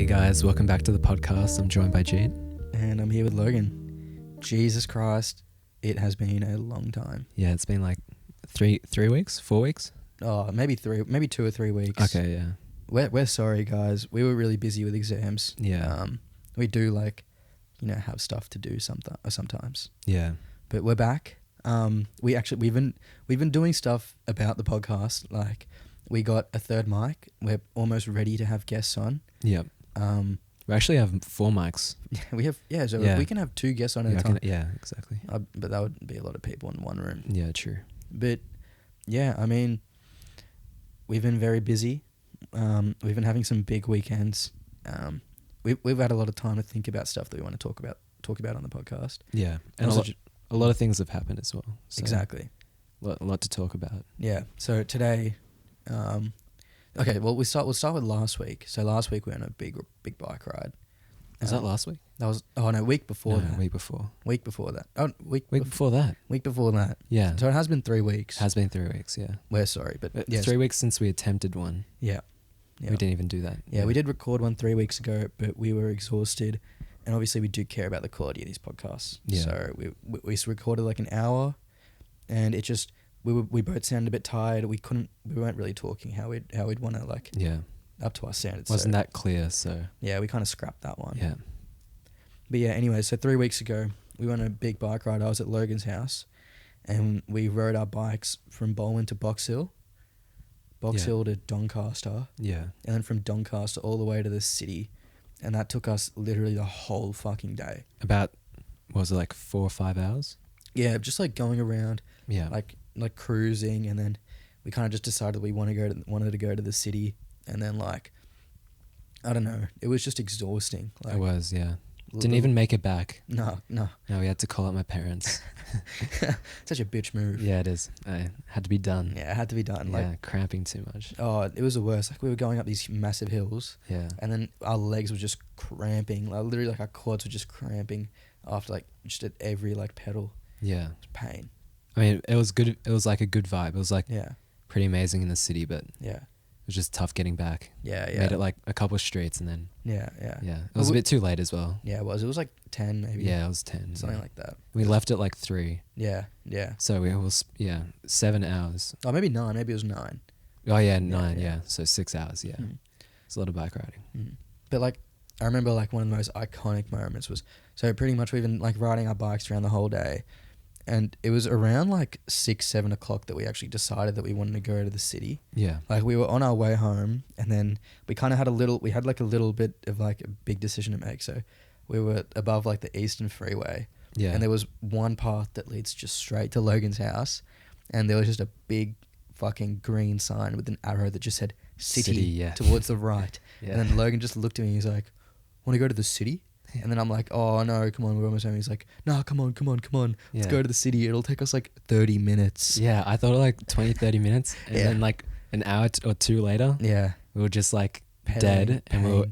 guys, welcome back to the podcast. I'm joined by Jeet. And I'm here with Logan. Jesus Christ, it has been a long time. Yeah, it's been like 4 weeks? Oh, maybe 2 or 3 weeks. Okay, yeah. We're sorry, guys. We were really busy with exams. Yeah. We do have stuff to do sometimes. Yeah. But we're back. We've been doing stuff about the podcast. Like, we got a third mic. We're almost ready to have guests on. Yep. We actually have 4 mics. We can have 2 guests on at a time. Yeah, exactly. But that would be a lot of people in one room. Yeah, true. But yeah, I mean, we've been very busy. We've been having some big weekends. We've had a lot of time to think about stuff that we want to talk about on the podcast. Yeah, and a lot of things have happened as well. So exactly. A lot to talk about. Yeah. So today, okay. Well, we'll start with last week. So last week we went on a big bike ride. Was that last week? That was week before that. Week before. Week before that. Oh, week before that. Week before that. Yeah. So it has been 3 weeks. Has been 3 weeks. Yeah. We're sorry, but yes. 3 weeks since we attempted one. Yeah. We didn't even do that. Yeah, we did record one 3 weeks ago, but we were exhausted, and obviously we do care about the quality of these podcasts. Yeah. So we recorded like an hour, and it just we both sounded a bit tired. We weren't really talking how we'd want to up to our standards. Wasn't that clear? So yeah, we kind of scrapped that one. Yeah. But yeah, anyway, so 3 weeks ago we went on a big bike ride. I was at Logan's house, and we rode our bikes from Baldwin to Box Hill. Hill to Doncaster. Yeah. And then from Doncaster all the way to the city. And that took us literally the whole fucking day. About, what was it, like 4 or 5 hours? Yeah, just like going around. Yeah. Like cruising, and then we kind of just decided we wanted to go to the city, and then I don't know, it was just exhausting. It was, yeah. Didn't even make it back. No. No, we had to call up my parents. Such a bitch move. Yeah, it is. It had to be done. Yeah, it had to be done. Yeah, cramping too much. Oh, it was the worst. Like, we were going up these massive hills. Yeah. And then our legs were just cramping. Like, literally, our quads were just cramping after just at every pedal. Yeah. It was pain. I mean, it was good. It was like a good vibe. It was yeah, pretty amazing in the city, but yeah, it was just tough getting back. Yeah. Made it a couple of streets, and then yeah. It was a bit too late as well. Yeah, it was. It was 10 maybe. Yeah, it was 10. Something like that. We left at 3. Yeah. So we was 7 hours. Oh, maybe 9. Maybe it was 9. Oh yeah, 9. Yeah. So 6 hours. Yeah. It's a lot of bike riding. But I remember one of the most iconic moments was, so pretty much we've been riding our bikes around the whole day, and it was around 6, 7 o'clock that we actually decided that we wanted to go to the city. Yeah. We were on our way home, and then we kind of had a little bit of a big decision to make. So we were above the Eastern Freeway. Yeah. And there was one path that leads just straight to Logan's house, and there was just a big fucking green sign with an arrow that just said city towards the right. Yeah. And then Logan just looked at me and he's like, "Want to go to the city?" And then I'm like, "Oh no, come on, we're almost home." He's like, "No, come on. Let's go to the city. It'll take us 30 minutes." Yeah, I thought 20, 30 minutes, and then an hour or 2 later, we were just dead, and we were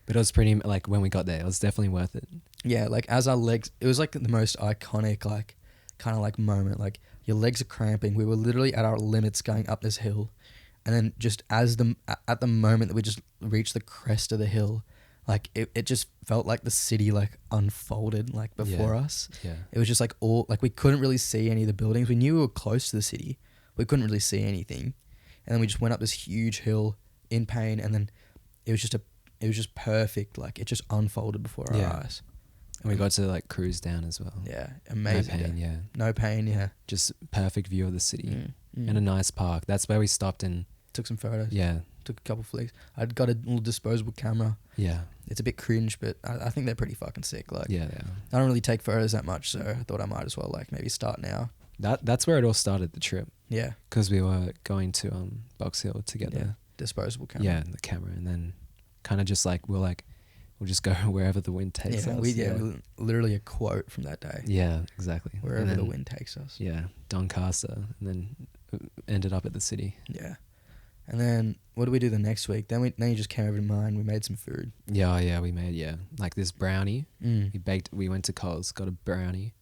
but it was pretty when we got there, it was definitely worth it. Yeah, as our legs, it was the most iconic kind of moment. Your legs are cramping. We were literally at our limits going up this hill, and then just at the moment that we just reached the crest of the hill, it just felt like the city unfolded before us. Yeah. It was just all we couldn't really see any of the buildings. We knew we were close to the city. We couldn't really see anything. And then we just went up this huge hill in pain, and then it was just perfect. It just unfolded before our eyes. And we got to cruise down as well. Yeah, amazing. No pain, No pain, yeah. Just perfect view of the city and a nice park. That's where we stopped and took some photos. Yeah. Took a couple flicks. I'd got a little disposable camera. Yeah. It's a bit cringe, but I think they're pretty fucking sick. Yeah, they are. I don't really take photos that much, so I thought I might as well maybe start now. That's where it all started, the trip. Yeah. Because we were going to Box Hill together. Yeah. Disposable camera. Yeah, the camera, and then kind of just we'll just go wherever the wind takes us. Literally a quote from that day. Yeah, exactly. Wherever the wind takes us. Yeah, Doncaster, and then ended up at the city. Yeah. And then what did we do the next week? Then you just came over to mine. We made some food. Yeah, we made this brownie. We went to Coles, got a brownie.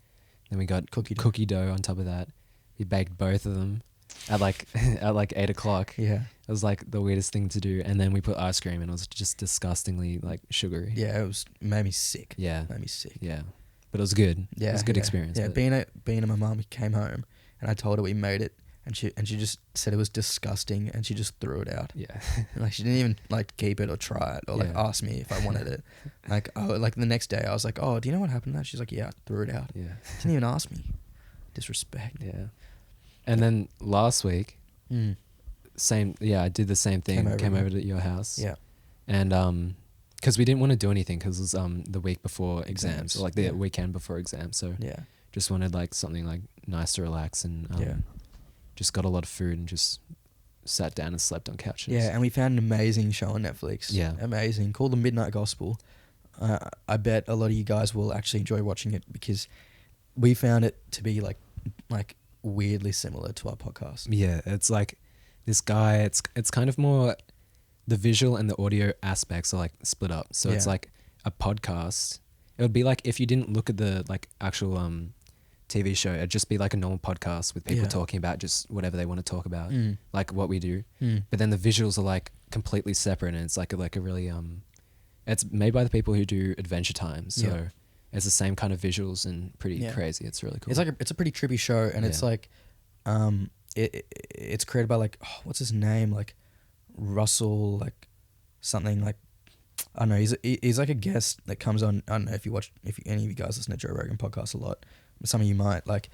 Then we got cookie dough on top of that. We baked both of them. at like at like 8 o'clock. Yeah. It was like the weirdest thing to do. And then we put ice cream and it was just disgustingly like sugary. Yeah, it made me sick. Yeah. Made me sick. Yeah. But it was good. Yeah. It was a good experience. Yeah, being at my mum, came home and I told her we made it and she just said it was disgusting and she just threw it out. Yeah. Like she didn't even like keep it or try it or like ask me if I wanted it. Like like the next day I was like, oh, do you know what happened to that? She's like, yeah, I threw it out. Yeah. Didn't even ask me. Disrespect. Yeah. And then last week, I did the same thing. Came over to your house. Yeah. And because we didn't want to do anything because it was the week before exams or like the weekend before exams. So just wanted like something like nice to relax and just got a lot of food and just sat down and slept on couches. Yeah, and we found an amazing show on Netflix. Yeah. Amazing. Called The Midnight Gospel. I bet a lot of you guys will actually enjoy watching it because we found it to be like weirdly similar to our podcast. Yeah, it's like this guy, it's kind of more the visual and the audio aspects are like split up. So it's like a podcast. It would be like if you didn't look at the like actual TV show, it'd just be like a normal podcast with people talking about just whatever they want to talk about, like what we do. But then the visuals are like completely separate and it's like a really it's made by the people who do Adventure Time. So it's the same kind of visuals and pretty crazy. It's really cool. It's a pretty trippy show and it's like it's created by like what's his name, like Russell like something, like I don't know, he's like a guest that comes on. I don't know if any of you guys listen to Joe Rogan podcast a lot, but some of you might, like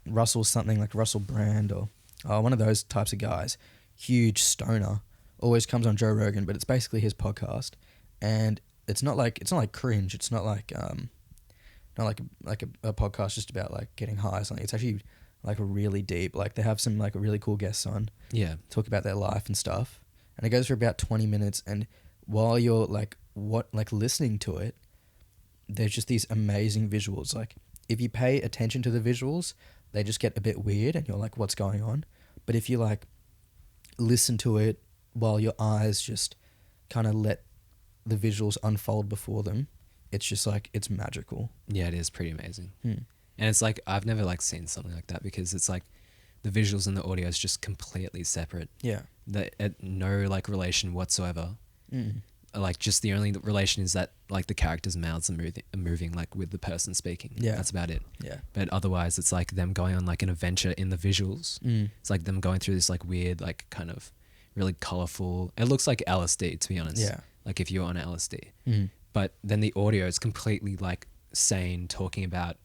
Russell something, like Russell Brand or one of those types of guys, huge stoner, always comes on Joe Rogan, but it's basically his podcast and it's not like cringe, it's not like a podcast just about like getting high or something. It's actually like really deep. Like they have some like really cool guests on. Yeah. Talk about their life and stuff. And it goes for about 20 minutes. And while you're listening to it, there's just these amazing visuals. Like if you pay attention to the visuals, they just get a bit weird and you're like, what's going on? But if you like listen to it while your eyes just kind of let the visuals unfold before them, it's just like, it's magical. Yeah, it is pretty amazing. And it's like, I've never like seen something like that because it's like the visuals and the audio is just completely separate. Yeah. No like relation whatsoever. Like just the only relation is that like the characters' mouths are moving like with the person speaking. Yeah. That's about it. Yeah. But otherwise it's like them going on like an adventure in the visuals. It's like them going through this like weird, like kind of really colorful, it looks like LSD to be honest. Yeah. Like if you're on LSD. But then the audio is completely like sane, talking about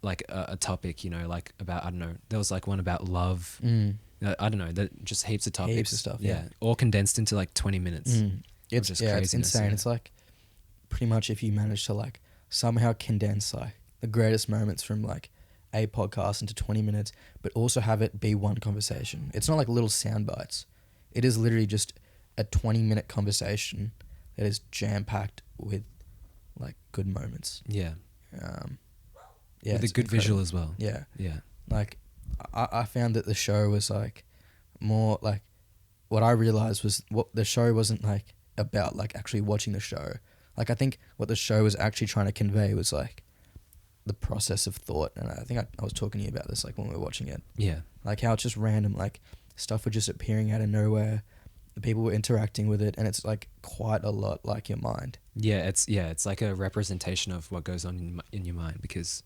like a topic, you know, like about, I don't know, there was like one about love. I don't know, that just heaps of topics. Heaps of stuff, yeah. All condensed into like 20 minutes. It's just crazy. It's insane. Yeah. It's like pretty much if you manage to like somehow condense like the greatest moments from like a podcast into 20 minutes, but also have it be one conversation. It's not like little sound bites. It is literally just a 20-minute conversation that is jam-packed with like good moments. Yeah. Yeah. With a good visual as well. Yeah. Yeah. Like I found that the show was like more like, what I realized was what the show wasn't like about like actually watching the show. Like I think what the show was actually trying to convey was like the process of thought. And I think I was talking to you about this like when we were watching it. Yeah. Like how it's just random, like stuff was just appearing out of nowhere. The people were interacting with it, and it's like quite a lot like your mind. Yeah, it's like a representation of what goes on in your mind, because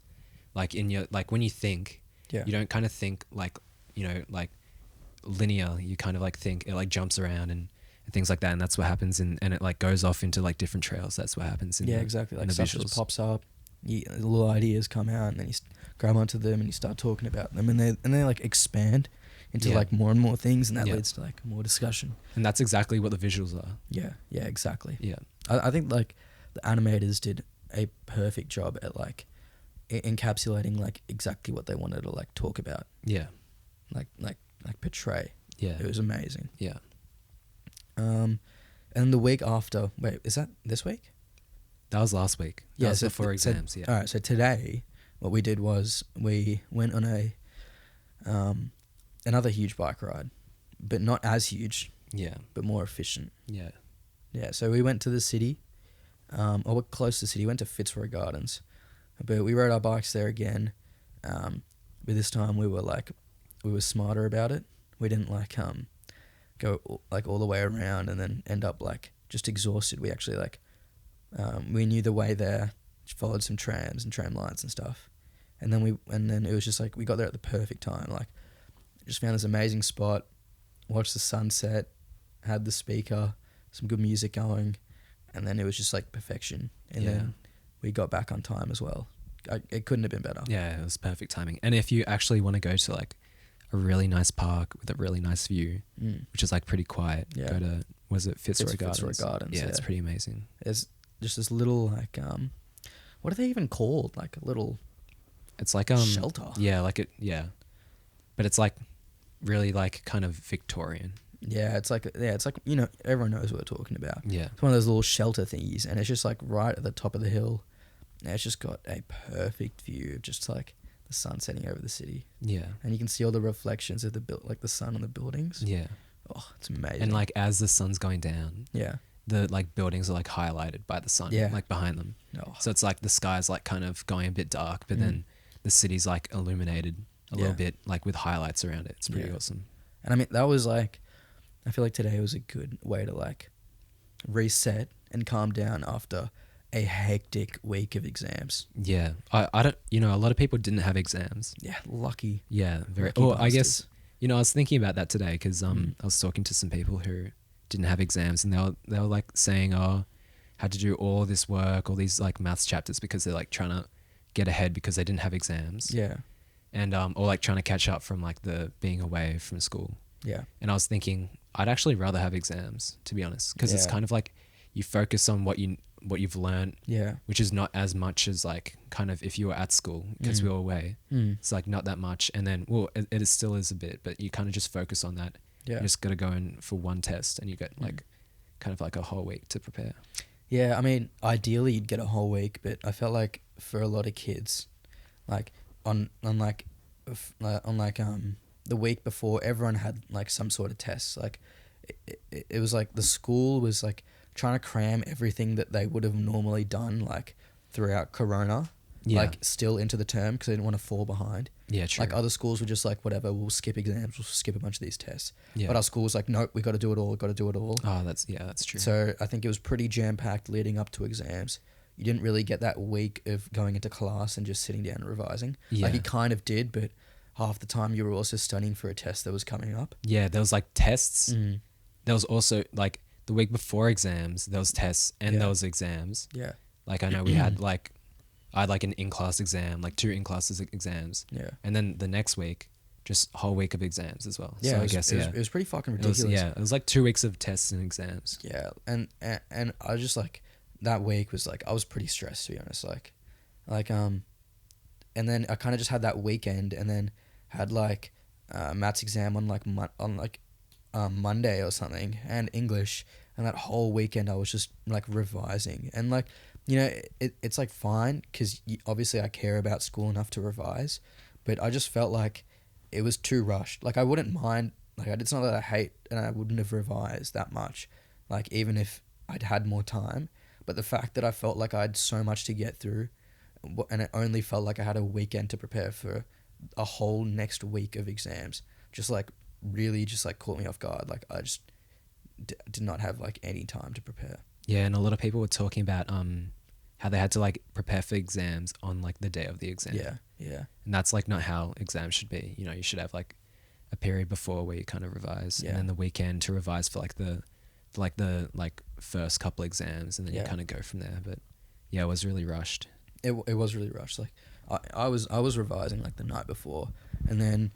like in your, like when you think, you don't kind of think like, you know, like linear. You kind of like think it like jumps around and things like that, and that's what happens, and it like goes off into like different trails. That's what happens in exactly. Like stuff just pops up, little ideas come out, and then you grab onto them and you start talking about them, and they like expand into like more and more things, and that leads to like more discussion. And that's exactly what the visuals are. Yeah, exactly. Yeah, I think like the animators did a perfect job at like encapsulating like exactly what they wanted to like talk about. Yeah, like portray. Yeah, it was amazing. Yeah. And the week after, wait, is that this week? That was last week. That was before exams. Yeah. All right. So today, what we did was we went on a another huge bike ride, but not as huge. Yeah. But more efficient. Yeah. Yeah. So we went to the city, or we're close to the city. Went to Fitzroy Gardens, but we rode our bikes there again. But this time we were like we were smarter about it. We didn't like go like all the way around and then end up like just exhausted. We actually like we knew the way there, followed some trams and tram lines and stuff, and then it was just like we got there at the perfect time. Like just found this amazing spot, watched the sunset, had the speaker, some good music going, and then it was just like perfection. And then we got back on time as well. It couldn't have been better. Yeah, it was perfect timing. And if you actually want to go to like a really nice park with a really nice view, which is like pretty quiet, go to, was it Fitzroy Gardens? Fitzroy Gardens. Yeah, it's pretty amazing. There's just this little like what are they even called? Like a little, it's like shelter. Yeah, like but it's like really like kind of Victorian. Yeah, it's like you know, everyone knows what we're talking about. Yeah, it's one of those little shelter thingies, and it's just like right at the top of the hill. And it's just got a perfect view of just like the sun setting over the city. Yeah, and you can see all the reflections of like the sun on the buildings. Yeah, oh, it's amazing. And like as the sun's going down, the like buildings are like highlighted by the sun, like behind them. Oh. So it's like the sky's like kind of going a bit dark, but then the city's like illuminated a little bit, like with highlights around it. It's pretty awesome. And I mean, that was like, I feel like today was a good way to like reset and calm down after a hectic week of exams. Yeah. I don't, you know, a lot of people didn't have exams. Yeah. Lucky. Yeah. Very, well, I guess, you know, I was thinking about that today because I was talking to some people who didn't have exams, and they were like saying, oh, had to do all this work, all these like maths chapters because they're like trying to get ahead because they didn't have exams. Yeah. And or like trying to catch up from like the being away from school. Yeah. And I was thinking I'd actually rather have exams, to be honest, because it's kind of like you focus on what you've learned, which is not as much as like kind of if you were at school because we were away. It's like not that much, and then it still is a bit, but you kind of just focus on that. You just got to go in for one test, and you get like kind of like a whole week to prepare. Yeah, I mean, ideally you'd get a whole week, but I felt like for a lot of kids, like on the week before, everyone had like some sort of tests. Like it was like the school was like trying to cram everything that they would have normally done like throughout Corona, like still into the term because they didn't want to fall behind. Yeah, true. Like other schools were just like, whatever, we'll skip exams, we'll skip a bunch of these tests. Yeah. But our school was like, nope, we got to do it all, Oh, that's true. So I think it was pretty jam-packed leading up to exams. You didn't really get that week of going into class and just sitting down and revising. Yeah. Like you kind of did, but half the time you were also studying for a test that was coming up. Yeah, there was like tests. There was also like the week before exams, there was tests and there was exams. Yeah. Like I know we had like, I had like an in-class exam, like 2 in-class exams. Yeah. And then the next week, just a whole week of exams as well. Yeah, so it was pretty fucking ridiculous. It was like 2 weeks of tests and exams. Yeah. And I was just like, that week was like, I was pretty stressed, to be honest. And then I kind of just had that weekend and then had like maths exam on Monday or something, and English, and that whole weekend I was just like revising. And like, you know, it's like fine because obviously I care about school enough to revise, but I just felt like it was too rushed. Like I wouldn't mind, like it's not that I hate and I wouldn't have revised that much, like even if I'd had more time, but the fact that I felt like I had so much to get through, and it only felt like I had a weekend to prepare for a whole next week of exams, just like really just like caught me off guard. Like I just did not have like any time to prepare. Yeah, and a lot of people were talking about how they had to like prepare for exams on like the day of the exam. Yeah, yeah. And that's like not how exams should be. You know, you should have like a period before where you kind of revise, and then the weekend to revise for like the first couple exams, and then you kind of go from there. But yeah, it was really rushed. It was really rushed. Like I was revising like the night before, and then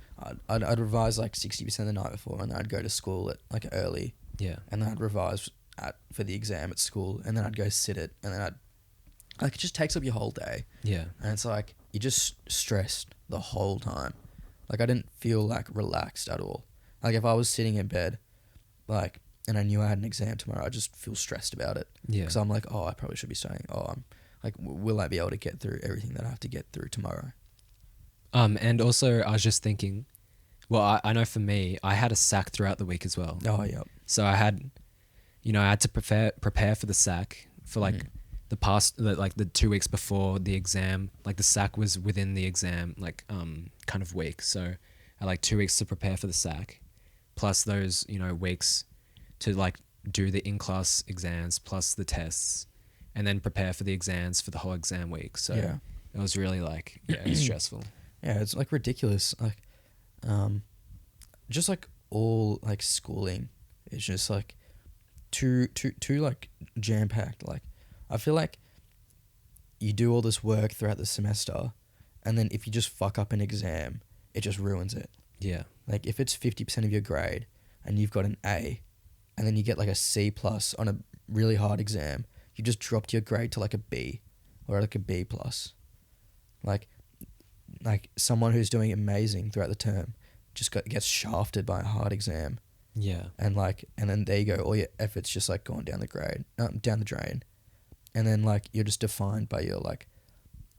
I'd revise like 60% the night before, and then I'd go to school at like early. Yeah. And then I'd revise for the exam at school, and then I'd go sit it, and then it just takes up your whole day. Yeah. And it's like you're just stressed the whole time. Like I didn't feel like relaxed at all. Like if I was sitting in bed, like, and I knew I had an exam tomorrow, I just feel stressed about it. Yeah. Because I'm like, oh, I probably should be studying. Oh, I'm like, will I be able to get through everything that I have to get through tomorrow? And also I was just thinking, well, I know for me, I had a SAC throughout the week as well. Oh, yeah. So I had to prepare for the SAC for like the 2 weeks before the exam. Like the SAC was within the exam, like kind of week. So had like 2 weeks to prepare for the SAC, plus those, you know, weeks to like do the in-class exams plus the tests, and then prepare for the exams for the whole exam week. So Yeah. it was really like, yeah, it was stressful. Yeah, it's like ridiculous. Like, just like all like schooling is just like too like jam packed. Like, I feel like you do all this work throughout the semester, and then if you just fuck up an exam, it just ruins it. Yeah. Like, if it's 50% of your grade and you've got an A, and then you get like a C plus on a really hard exam, you just dropped your grade to like a B or like a B plus. Like someone who's doing amazing throughout the term just gets shafted by a hard exam, Yeah. and then there you go, all your efforts just like gone down the drain, and then like you're just defined by your like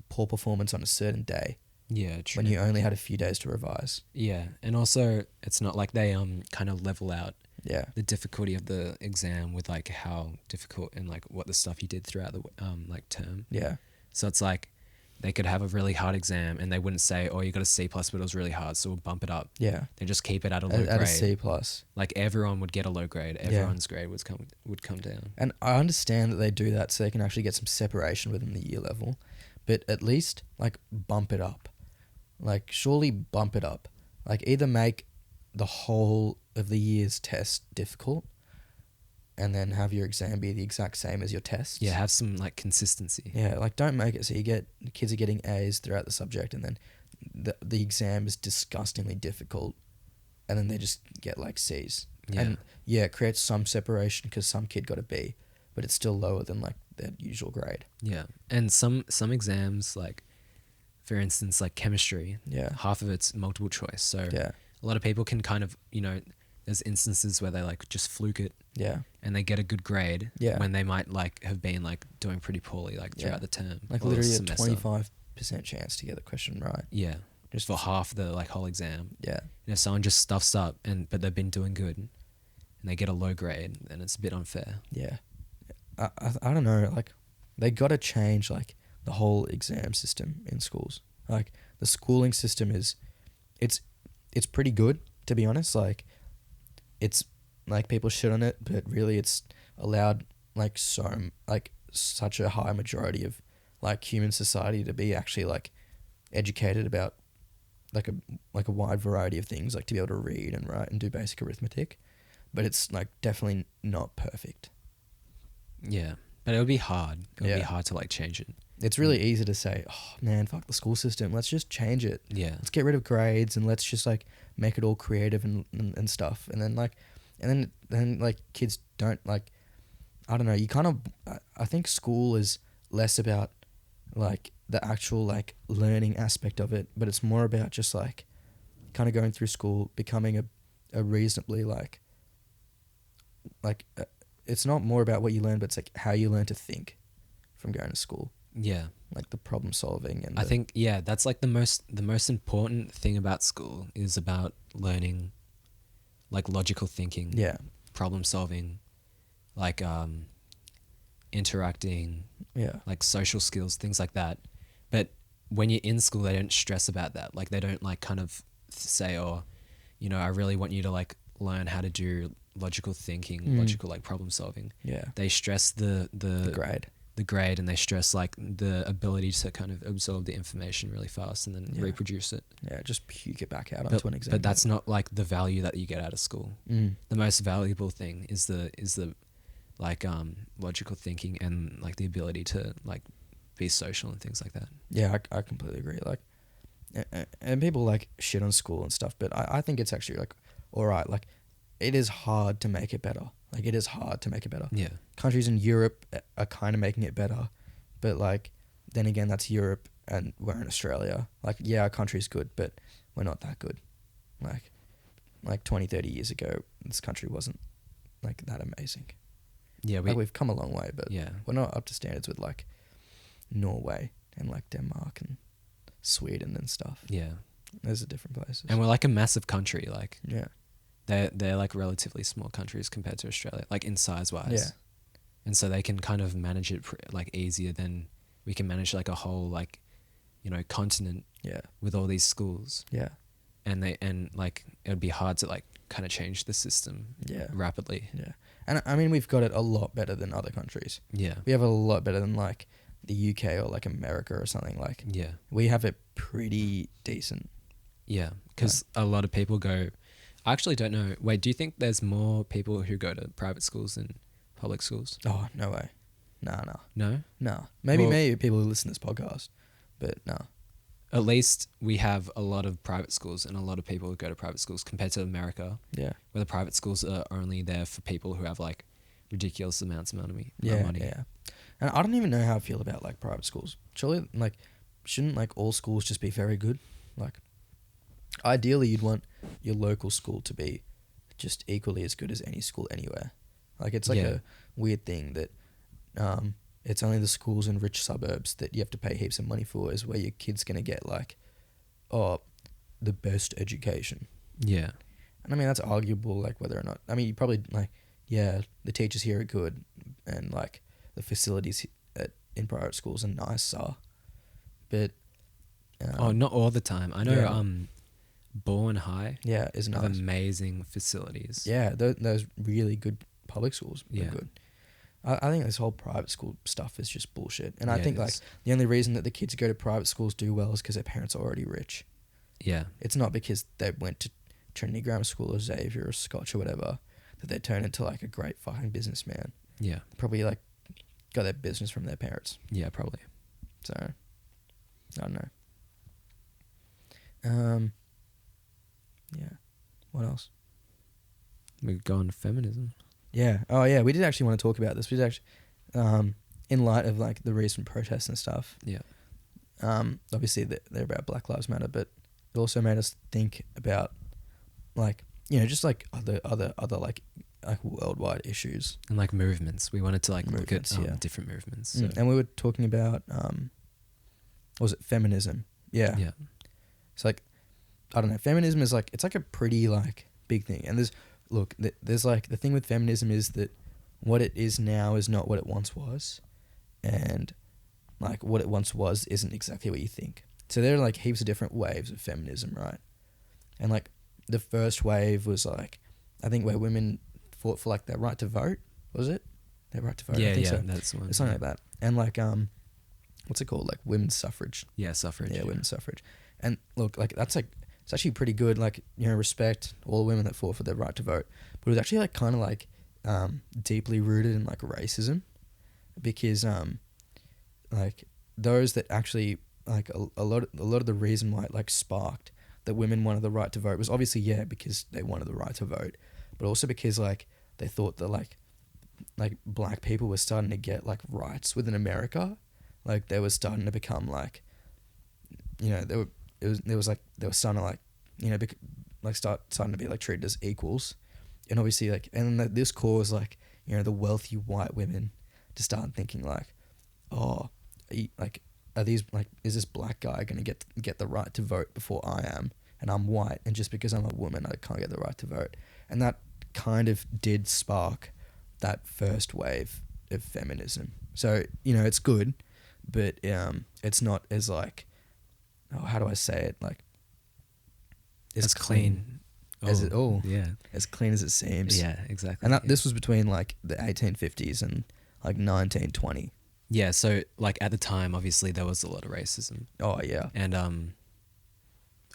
poor performance on a certain day. Yeah, true. When you only had a few days to revise. Yeah, and also it's not like they kind of level out Yeah. the difficulty of the exam with like how difficult and like what the stuff you did throughout the like term. Yeah. So it's like they could have a really hard exam and they wouldn't say, "Oh, you got a C plus, but it was really hard, so we'll bump it up." Yeah. They just keep it at a low grade. At a C plus. Like everyone would get a low grade. Everyone's grade would come down. And I understand that they do that so they can actually get some separation within the year level, but at least like bump it up. Like, surely bump it up. Like, either make the whole of the year's test difficult and then have your exam be the exact same as your tests. Yeah, have some like consistency. Yeah, like don't make it so kids are getting A's throughout the subject and then the exam is disgustingly difficult and then they just get like C's. Yeah. And yeah, it creates some separation because some kid got a B, but it's still lower than like their usual grade. Yeah, and some exams, like for instance, like chemistry, Yeah. half of it's multiple choice. So Yeah. a lot of people can kind of, you know, there's instances where they like just fluke it Yeah. and they get a good grade Yeah. when they might like have been like doing pretty poorly like throughout Yeah. the term. Like or the literally a semester. 25% chance to get the question right. Yeah, Just for half the like whole exam. Yeah. And if someone just stuffs up but they've been doing good and they get a low grade, then it's a bit unfair. Yeah. I don't know, like they got to change like the whole exam system in schools. Like the schooling system it's pretty good, to be honest. Like it's like people shit on it, but really it's allowed like such a high majority of like human society to be actually like educated about like a wide variety of things, like to be able to read and write and do basic arithmetic. But it's like definitely not perfect. Yeah, but it would be hard. It would Yeah. be hard to like change it. It's really easy to say, oh man, fuck the school system. Let's just change it. Yeah. Let's get rid of grades and let's just like make it all creative and stuff. And then like kids don't like, I don't know. You kind of, I think school is less about like the actual like learning aspect of it, but it's more about just like kind of going through school, becoming a reasonably like it's not more about what you learn, but it's like how you learn to think from going to school. Yeah. Like the problem solving and I think, yeah, that's like the most important thing about school is about learning like logical thinking, yeah, problem solving, like interacting, yeah, like social skills, things like that. But when you're in school, they don't stress about that. Like they don't like kind of say, oh, you know, I really want you to like learn how to do logical thinking, logical like problem solving. yeah. They stress the grade, and they stress like the ability to kind of absorb the information really fast and then reproduce it. Yeah, just puke it back out onto an exam. But that's not like the value that you get out of school. The most valuable thing is the like logical thinking and like the ability to like be social and things like that. Yeah, I completely agree. Like, and people like shit on school and stuff, but I think it's actually like all right. Like, it is hard to make it better. Like, it is hard to make it better. Yeah. Countries in Europe are kind of making it better, but like, then again, that's Europe and we're in Australia. Like, yeah, our country's good, but we're not that good. Like 20, 30 years ago, this country wasn't like that amazing. Yeah, we've come a long way, but yeah, we're not up to standards with like Norway and like Denmark and Sweden and stuff. Yeah. Those are different places. And we're like a massive country. Like, yeah. They're like relatively small countries compared to Australia, like in size wise. Yeah. And so they can kind of manage it like easier than we can manage like a whole like, you know, continent. Yeah. With all these schools. Yeah. and like it would be hard to like kind of change the system Yeah. rapidly. Yeah. And I mean, we've got it a lot better than other countries. Yeah. We have it a lot better than like the UK or like America or something. Like, Yeah. we have it pretty decent. Yeah. Because a lot of people go, I actually don't know. Wait, do you think there's more people who go to private schools than public schools? Oh, no way. Nah. No? Maybe people who listen to this podcast, but no. At least we have a lot of private schools and a lot of people who go to private schools compared to America, Yeah. where the private schools are only there for people who have like ridiculous amounts of money. Yeah. And I don't even know how I feel about like private schools. Surely, like, shouldn't like all schools just be very good? Like, ideally, you'd want your local school to be just equally as good as any school anywhere. Like, it's like a weird thing that it's only the schools in rich suburbs that you have to pay heaps of money for is where your kid's going to get like, the best education. Yeah. And I mean, that's arguable, like whether or not, I mean, you probably like, yeah, the teachers here are good and like the facilities in private schools are nicer, but not all the time. I know yeah. Bourne High is have nice. amazing facilities. Yeah, those really good public schools are Yeah. good. I think this whole private school stuff is just bullshit. And I Yeah, think it like is. the only reason that the kids who go to private schools do well is because their parents are already rich. Yeah. It's not because they went to Trinity Grammar School or Xavier or Scotch or whatever that they turn into like a great fucking businessman. Yeah. Probably like got their business from their parents. Yeah, probably. So I don't know. Yeah. What else? We go on to feminism. Yeah. Oh yeah. We did actually want to talk about this. We did actually, in light of like the recent protests and stuff. Yeah. Obviously they're about Black Lives Matter, but it also made us think about like, you know, just like other like worldwide issues. And like movements. We wanted to like Movements, look at yeah. different movements. So. And we were talking about what was it, feminism? Yeah. Yeah. It's like, I don't know, feminism is like, it's like a pretty like big thing. And there's like, the thing with feminism is that what it is now is not what it once was. And like what it once was isn't exactly what you think. So there are like heaps of different waves of feminism, right? And like the first wave was like, I think where women fought for like their right to vote, was it? Their right to vote? Yeah, I think so. that's the one. Something like that. And like, what's it called? Like women's suffrage. Yeah, suffrage. Yeah, women's suffrage. And look, like that's like, it's actually pretty good. Like, you know, respect all the women that fought for their right to vote. But it was actually like kind of like deeply rooted in like racism, because like those that actually like a lot of the reason why it like sparked that women wanted the right to vote was obviously because they wanted the right to vote, but also because like they thought that like black people were starting to get like rights within America, like they were starting to become like, you know, they were starting to like, you know, starting to be like treated as equals, and obviously like, and this caused like, you know, the wealthy white women to start thinking like, oh, are these like, is this black guy gonna get the right to vote before I am, and I'm white, and just because I'm a woman I can't get the right to vote, and that kind of did spark that first wave of feminism. So, you know, it's good, but it's not as like, how do I say it, like As clean as it yeah, as clean as it seems. Yeah, exactly. And that this was between like the 1850s and like 1920. Yeah, so like at the time, obviously there was a lot of racism. Oh yeah. And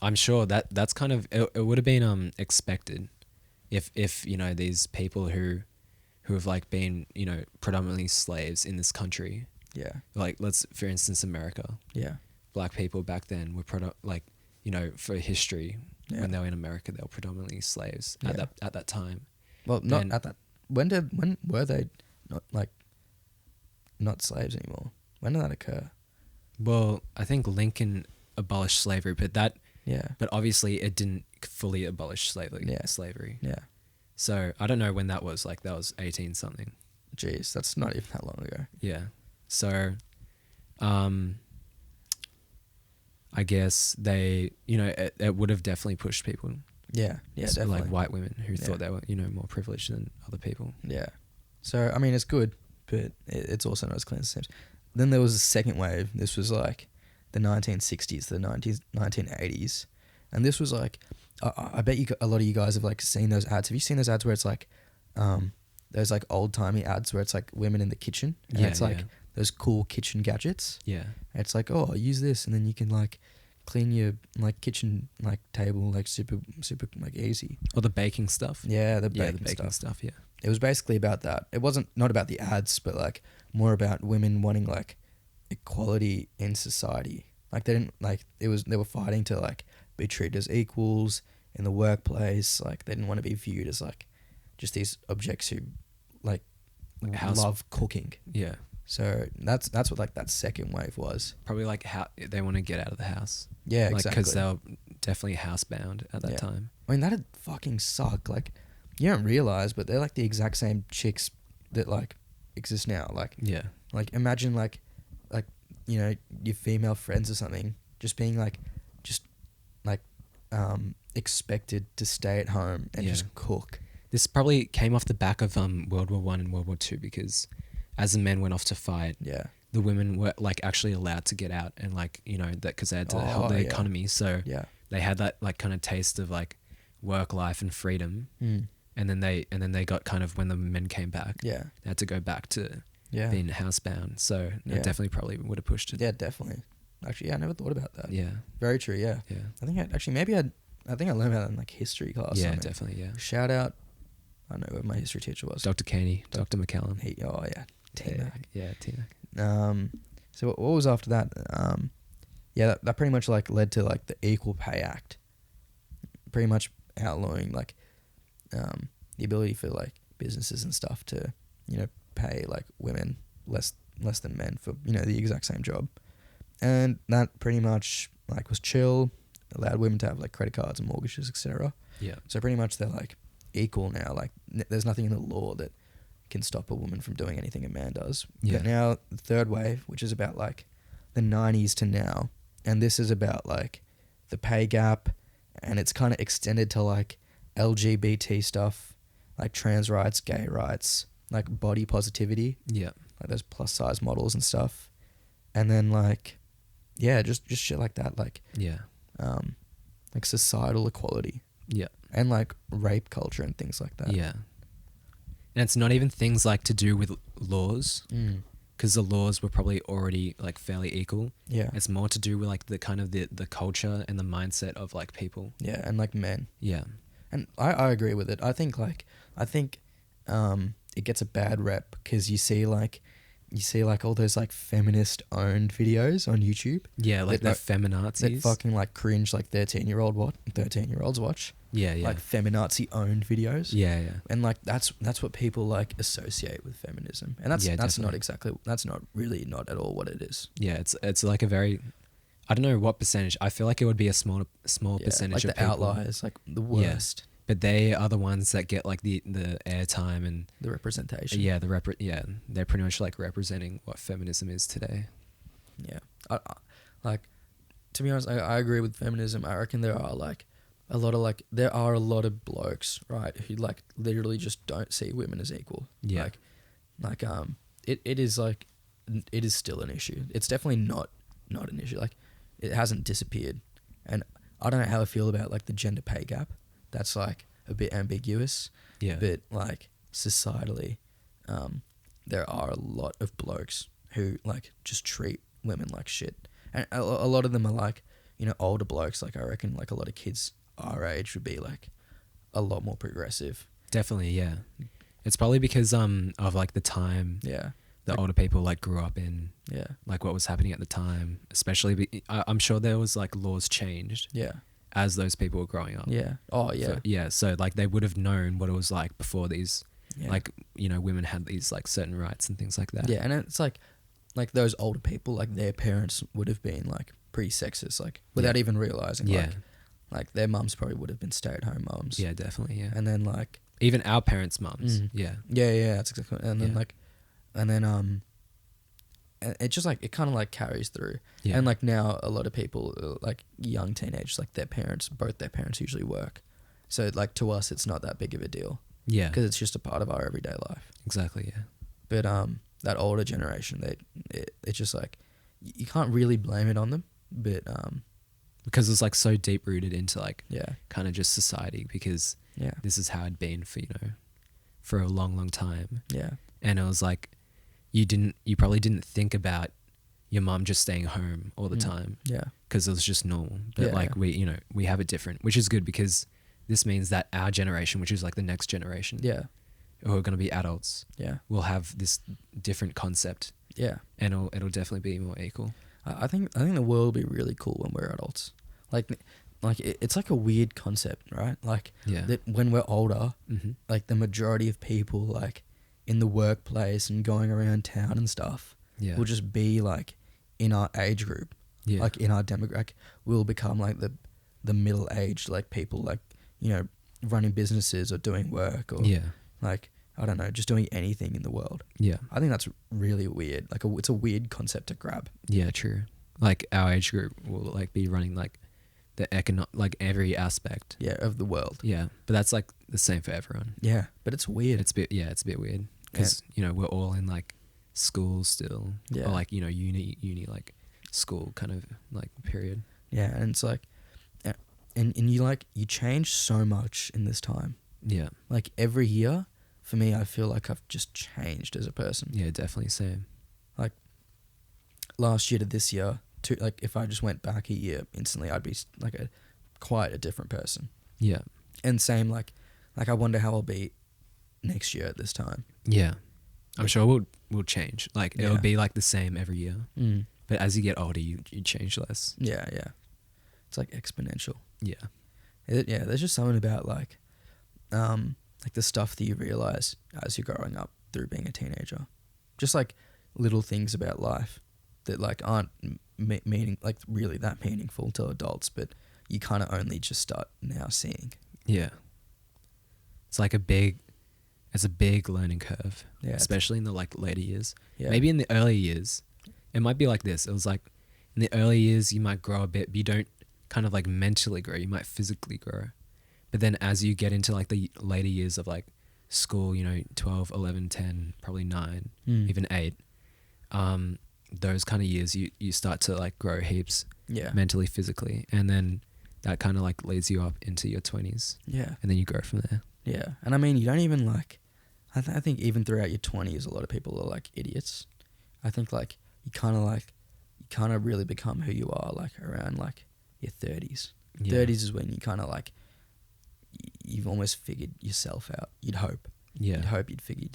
I'm sure that's kind of it would have been expected if you know, these people who have like been, you know, predominantly slaves in this country. Yeah. Like, let's, for instance, America. Yeah. Black people back then were like, you know, for history, when they were in America, they were predominantly slaves at that time. Well, not at that. When were they not slaves anymore? When did that occur? Well, I think Lincoln abolished slavery, but obviously it didn't fully abolish slavery. Yeah. So I don't know when that was. Like, that was 18 something. Jeez, that's not even that long ago. Yeah. So, I guess they, you know, it would have definitely pushed people. Yeah, definitely. Like white women who thought they were, you know, more privileged than other people. Yeah. So, I mean, it's good, but it's also not as clean as it seems. Then there was a second wave. This was like the 1960s, the 1980s. And this was like I bet a lot of you guys have like seen those ads. Have you seen those ads where it's like, those like old timey ads where it's like women in the kitchen and it's like those cool kitchen gadgets. Yeah. And it's like, oh, use this and then you can like clean your like kitchen like table like super like easy. Or the baking stuff. Yeah, the baking stuff. stuff. Yeah. It was basically about that. It wasn't not about the ads, but like more about women wanting like equality in society. Like they didn't like they were fighting to like be treated as equals in the workplace. Like they didn't want to be viewed as like just these objects who like love cooking. Yeah. So that's what like that second wave was. Probably like how they want to get out of the house. Yeah, like, exactly. Because they were definitely housebound at that time. I mean, that'd fucking suck. Like, you don't realize, but they're like the exact same chicks that like exist now. Like, yeah. Like imagine like you know your female friends or something just being like expected to stay at home and just cook. This probably came off the back of World War One and World War Two because as the men went off to fight, the women were like actually allowed to get out and like you know that because they had to help the economy. So they had that like kind of taste of like work life and freedom. And then they got kind of when the men came back, they had to go back to being housebound. So it definitely probably would have pushed it. Yeah, definitely. Actually, I never thought about that. Yeah, very true. Yeah, yeah. I think I think I learned about that in like history class. Yeah, definitely. Yeah. Shout out. I know who my history teacher was. Dr. Caney, Dr. McCallum. T-Mac. Yeah, T-Mac. So what was after that? That pretty much like led to like the Equal Pay Act, pretty much outlawing like the ability for like businesses and stuff to pay like women less than men for the exact same job, and that pretty much like was chill, allowed women to have like credit cards and mortgages, etc. Yeah. So pretty much they're like equal now. Like there's nothing in the law that can stop a woman from doing anything a man does. Yeah. But now the third wave, which is about like the 90s to now, and this is about like the pay gap, and it's kind of extended to like LGBT stuff, like trans rights, gay rights, like body positivity. Yeah. Like those plus size models and stuff. And then like, yeah, just shit like that. Like, like societal equality. Yeah. And like rape culture and things like that. Yeah. And it's not even things like to do with laws, because the laws were probably already like fairly equal. Yeah. It's more to do with like the kind of the culture and the mindset of like people. Yeah, and like men. Yeah. And I agree with it. I think it gets a bad rep because you see like all those like feminist owned videos on YouTube. Yeah, like the feminazis. That fucking like cringe like 13-year-olds watch. Yeah, yeah. Like feminazi owned videos. Yeah, yeah. And like that's what people like associate with feminism. And that's not really not at all what it is. Yeah, it's like a very, I don't know what percentage. I feel like it would be a small percentage like of the people. outliers, like the worst. Yeah. But they are the ones that get like the airtime and the representation. Yeah, they're pretty much like representing what feminism is today. Yeah, I like to be honest, I agree with feminism. I reckon there are a lot of blokes, right, who like literally just don't see women as equal. Yeah, it is still an issue. It's definitely not an issue. Like it hasn't disappeared, and I don't know how I feel about like the gender pay gap. That's like a bit ambiguous. Yeah. But like societally, there are a lot of blokes who like just treat women like shit, and a lot of them are like older blokes. Like I reckon like a lot of kids our age would be like a lot more progressive. Definitely, yeah. It's probably because of like the time. Yeah. The older people like grew up in. Yeah. Like what was happening at the time, especially. I'm sure there was like laws changed. Yeah. As those people were growing up. Yeah. Oh, yeah. So like they would have known what it was like before these, like, women had these like certain rights and things like that. Yeah. And it's like those older people, like their parents would have been like pretty sexist, like without even realizing. Yeah. Like their mums probably would have been stay-at-home mums. Yeah, definitely. Yeah. And then like. Even our parents' mums. Yeah. Yeah. That's exactly. And then and it just like it kind of like carries through. Yeah. And like now a lot of people like young teenagers, like both their parents usually work, so like to us it's not that big of a deal. Yeah, because it's just a part of our everyday life. Exactly. Yeah. But that older generation, it's just like you can't really blame it on them, but because it's like so deep rooted into like Yeah. kind of just society, because Yeah. this is how it'd been for, for a long time. Yeah. And it was like, you probably didn't think about your mum just staying home all the time, Yeah. because it was just normal. But Yeah, like yeah. we have it different, which is good, because this means that our generation, which is like the next generation, Yeah. who are going to be adults, Yeah. will have this different concept, Yeah. and it'll definitely be more equal. I think the world will be really cool when we're adults. It's like a weird concept, right? Like Yeah. that when we're older, Mm-hmm. like the majority of people like in the workplace and going around town and stuff Yeah. will just be like in our age group, Yeah. like in our demographic. We'll become like the middle aged like people, like running businesses or doing work or Yeah. like I don't know, just doing anything in the world. Yeah. I think that's really weird. Like it's a weird concept to grab. Yeah, true. Like our age group will like be running like the like every aspect. Yeah, of the world. Yeah, but that's like the same for everyone. Yeah, but it's weird. It's a bit weird, because we're all in like school still. Yeah. Or like uni like school kind of like period. Yeah, and it's like, and you change so much in this time. Yeah. Like every year, for me, I feel like I've just changed as a person. Yeah, definitely same. Like last year to this year, like if I just went back a year instantly, I'd be like quite a different person. Yeah. And same like I wonder how I'll be next year at this time. Yeah. I'm sure we'll change. Like it'll be like the same every year. Mm. But as you get older, you change less. Yeah, yeah. It's like exponential. Yeah. There's just something about like the stuff that you realize as you're growing up through being a teenager. Just like little things about life that like aren't really that meaningful to adults, but you kind of only just start now seeing. Yeah. It's like a big learning curve. Yeah. Especially in the like later years. Yeah. Maybe in the early years, it might be like this. It was like in the early years, you might grow a bit, but you don't kind of like mentally grow. You might physically grow. But then as you get into like the later years of like school, 12, 11, 10, probably 9, even 8, those kind of years, you start to like grow heaps mentally, physically. And then that kind of like leads you up into your 20s. Yeah. And then you grow from there. Yeah. And I mean, you don't even like, I think even throughout your 20s, a lot of people are like idiots. I think like you kind of really become who you are like around like your 30s. Yeah. 30s is when you kind of like, you've almost figured yourself out. You'd hope. Yeah. You'd hope you'd figured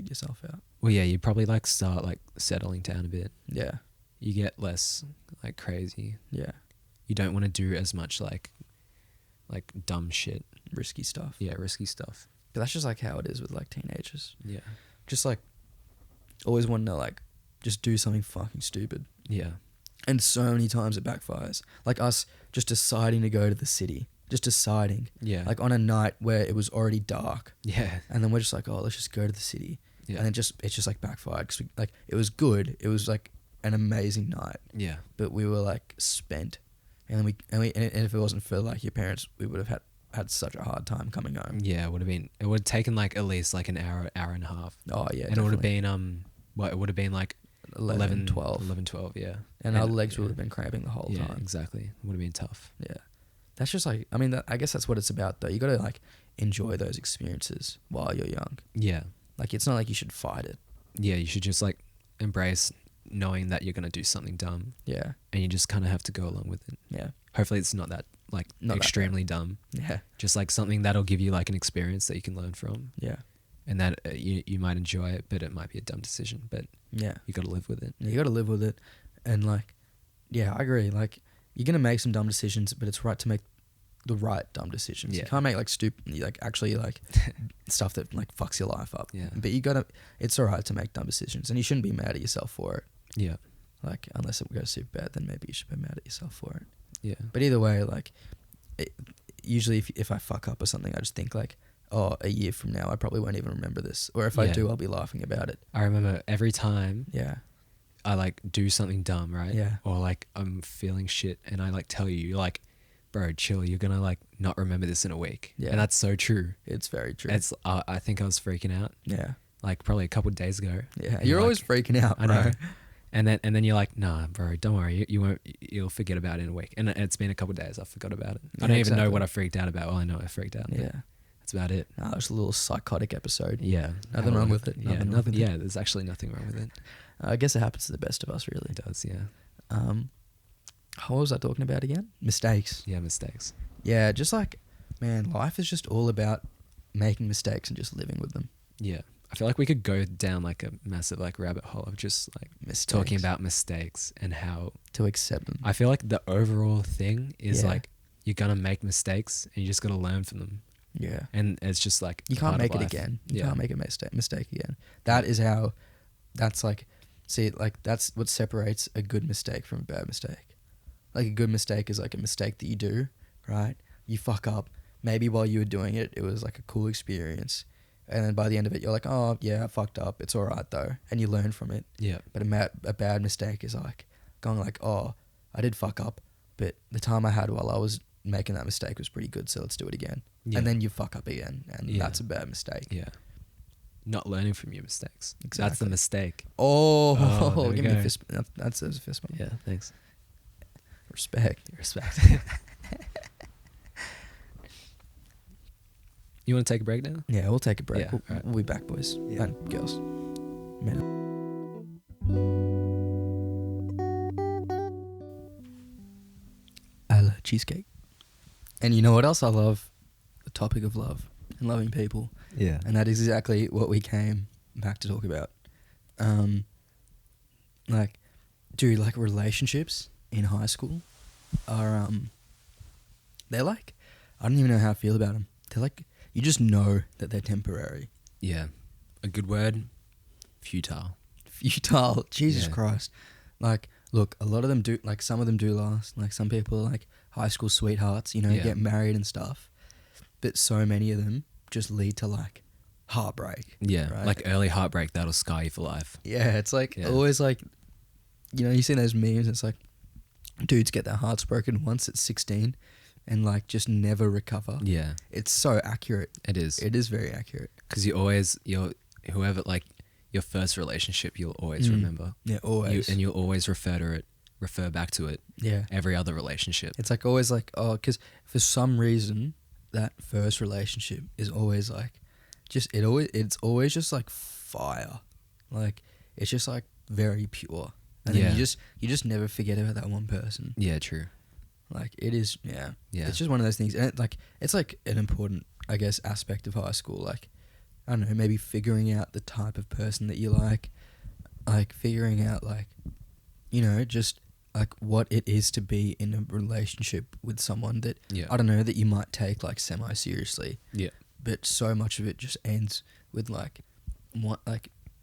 yourself out. Well, yeah, you probably like start like settling down a bit. Yeah. You get less like crazy. Yeah. You don't want to do as much like dumb shit. Risky stuff. Yeah, risky stuff. But that's just like how it is with like teenagers. Yeah. Just like always wanting to like just do something fucking stupid. Yeah. And so many times it backfires. Like us just deciding to go to the city. Just deciding. Yeah. Like on a night where it was already dark. Yeah. And then we're just like, oh, let's just go to the city. Yeah. And it's just like backfired. Because it was good. It was like an amazing night. Yeah. But we were like spent. And if it wasn't for like your parents, we would have had such a hard time coming home. Yeah, it would have taken like at least like an hour and a half. Oh yeah. And it would have been it would have been like 11, 12. 11, 12, yeah. And our legs would have been cramping the whole yeah, time. Exactly. It would have been tough. Yeah. That's just like, I mean, I guess that's what it's about though. You got to like enjoy those experiences while you're young. Yeah. Like it's not like you should fight it. Yeah, you should just like embrace knowing that you're going to do something dumb. Yeah. And you just kind of have to go along with it. Yeah. Hopefully it's not that like Not that extremely dumb. Yeah. Just like something that'll give you like an experience that you can learn from. Yeah. And that you might enjoy it, but it might be a dumb decision, but yeah, you got to live with it. Yeah, you got to live with it. And like, yeah, I agree. Like you're going to make some dumb decisions, but it's right to make the right dumb decisions. Yeah. You can't make like stupid, like actually like stuff that like fucks your life up. Yeah. But it's all right to make dumb decisions and you shouldn't be mad at yourself for it. Yeah. Like unless it goes super bad, then maybe you should be mad at yourself for it. Yeah. But either way, like usually if I fuck up or something, I just think like, oh, a year from now, I probably won't even remember this. Or if I do, I'll be laughing about it. I remember every time Yeah. I like do something dumb, right? Yeah. Or like I'm feeling shit and I like tell you, you're like, bro, chill, you're going to like not remember this in a week. Yeah. And that's so true. It's very true. It's I think I was freaking out Yeah. like probably a couple of days ago. Yeah. And You're like, always freaking out, I bro. know. And then you're like, nah, bro, don't worry. You won't. You'll forget about it in a week. And it's been a couple of days. I forgot about it. I don't even know what I freaked out about. Well, I know I freaked out. Yeah. That's about it. No, it was a little psychotic episode. Yeah. Nothing wrong with it. Yeah. Nothing. Yeah. There's actually nothing wrong with it. I guess it happens to the best of us, really. It does. Yeah. What was I talking about again? Mistakes. Yeah. Mistakes. Yeah. Just like, man, life is just all about making mistakes and just living with them. Yeah. I feel like we could go down like a massive like rabbit hole of just like Mistakes. talking about mistakes and how To accept them. I feel like the overall thing is Yeah. like you're gonna make mistakes and you just gotta learn from them. Yeah. And it's just like You a can't part make of it life. again. You Yeah. can't make a mistake again. That is how, that's like, see, like that's what separates a good mistake from a bad mistake. Like a good mistake is like a mistake that you do, right? You fuck up. Maybe while you were doing it, it was like a cool experience. And then by the end of it, you're like, oh yeah, I fucked up. It's all right though. And you learn from it. Yeah. But a bad mistake is like going like, oh, I did fuck up, but the time I had while I was making that mistake was pretty good, so let's do it again. Yeah. And then you fuck up again, and Yeah. that's a bad mistake. Yeah. Not learning from your mistakes. That's the Exactly. mistake. Oh, there we give me a go. fist. That's a fist bump. Yeah. Thanks. Respect. Respect. You want to take a break now? Yeah, we'll take a break. Yeah, We'll, alright. we'll be back, boys Yeah. and girls. Man. I love cheesecake. And you know what else I love? The topic of love and loving people. Yeah. And that is exactly what we came back to talk about. Like, dude, like relationships in high school are, they're like, I don't even know how I feel about them. They're like, you just know that they're temporary. Yeah. A good word, futile. Futile. Jesus Yeah. Christ. Like, look, a lot of them do, like some of them do last. Like some people are like high school sweethearts, you know, Yeah. get married and stuff. But so many of them just lead to like heartbreak. Yeah. Right. Like early heartbreak that'll scar you for life. Yeah, it's like Yeah. always like, you know, you see those memes, it's like dudes get their hearts broken once at 16 and like just never recover. Yeah. It's so accurate. It is. It is very accurate. Because whoever, like, your first relationship, you'll always remember. Yeah, always. And you'll always refer back to it. Yeah. Every other relationship. It's like always like, oh, because for some reason that first relationship is always like, it's always just like fire. Like, it's just like very pure. And then you just never forget about that one person. Yeah, true. Like it is, yeah. Yeah. It's just one of those things, and it's like an important, I guess, aspect of high school. Like, I don't know, maybe figuring out the type of person that you like figuring out like, you know, just like what it is to be in a relationship with someone that I don't know that you might take like semi seriously. Yeah. But so much of it just ends with like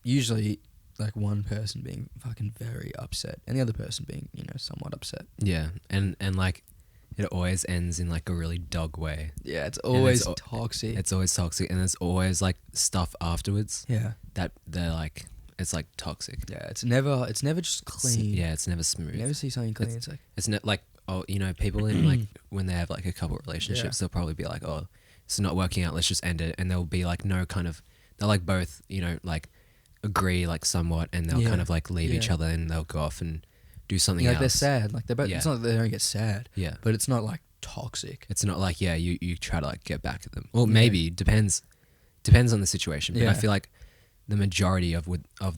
usually like one person being fucking very upset and the other person being, you know, somewhat upset. Yeah. And like it always ends in like a really dog way. Yeah, it's always toxic. It's always toxic, and there's always like stuff afterwards. Yeah. That they're like, it's like toxic. Yeah, it's never just clean. Yeah, it's never smooth. You never see something clean. It's like, It's not like, oh, you know, people in like when they have like a couple relationships, they'll probably be like, oh, it's not working out, let's just end it, and there'll be like no kind of, they'll like both, you know, like agree like somewhat, and they'll kind of like leave each other, and they'll go off and do something else. like they're sad. Like they're both. It's not that they don't get sad. Yeah. But it's not like toxic. It's not like, yeah, you try to like get back at them. Well, maybe depends on the situation. But I feel like the majority of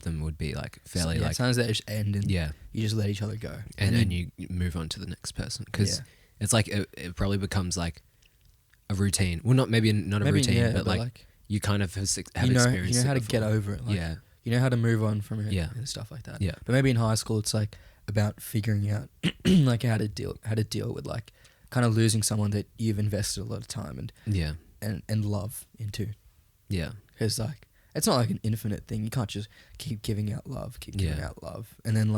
them would be like fairly like. Sometimes they just end and you just let each other go, and then you move on to the next person, because it's like it probably becomes like a routine. Well, not a routine, but like you kind of have experienced. You know how to before. get over it. Like, you know how to move on from it. Yeah. And stuff like that. Yeah. But maybe in high school, it's like about figuring out like how to deal with like kind of losing someone that you've invested a lot of time and love into. Yeah. Because like it's not like an infinite thing. You can't just keep giving out love, and then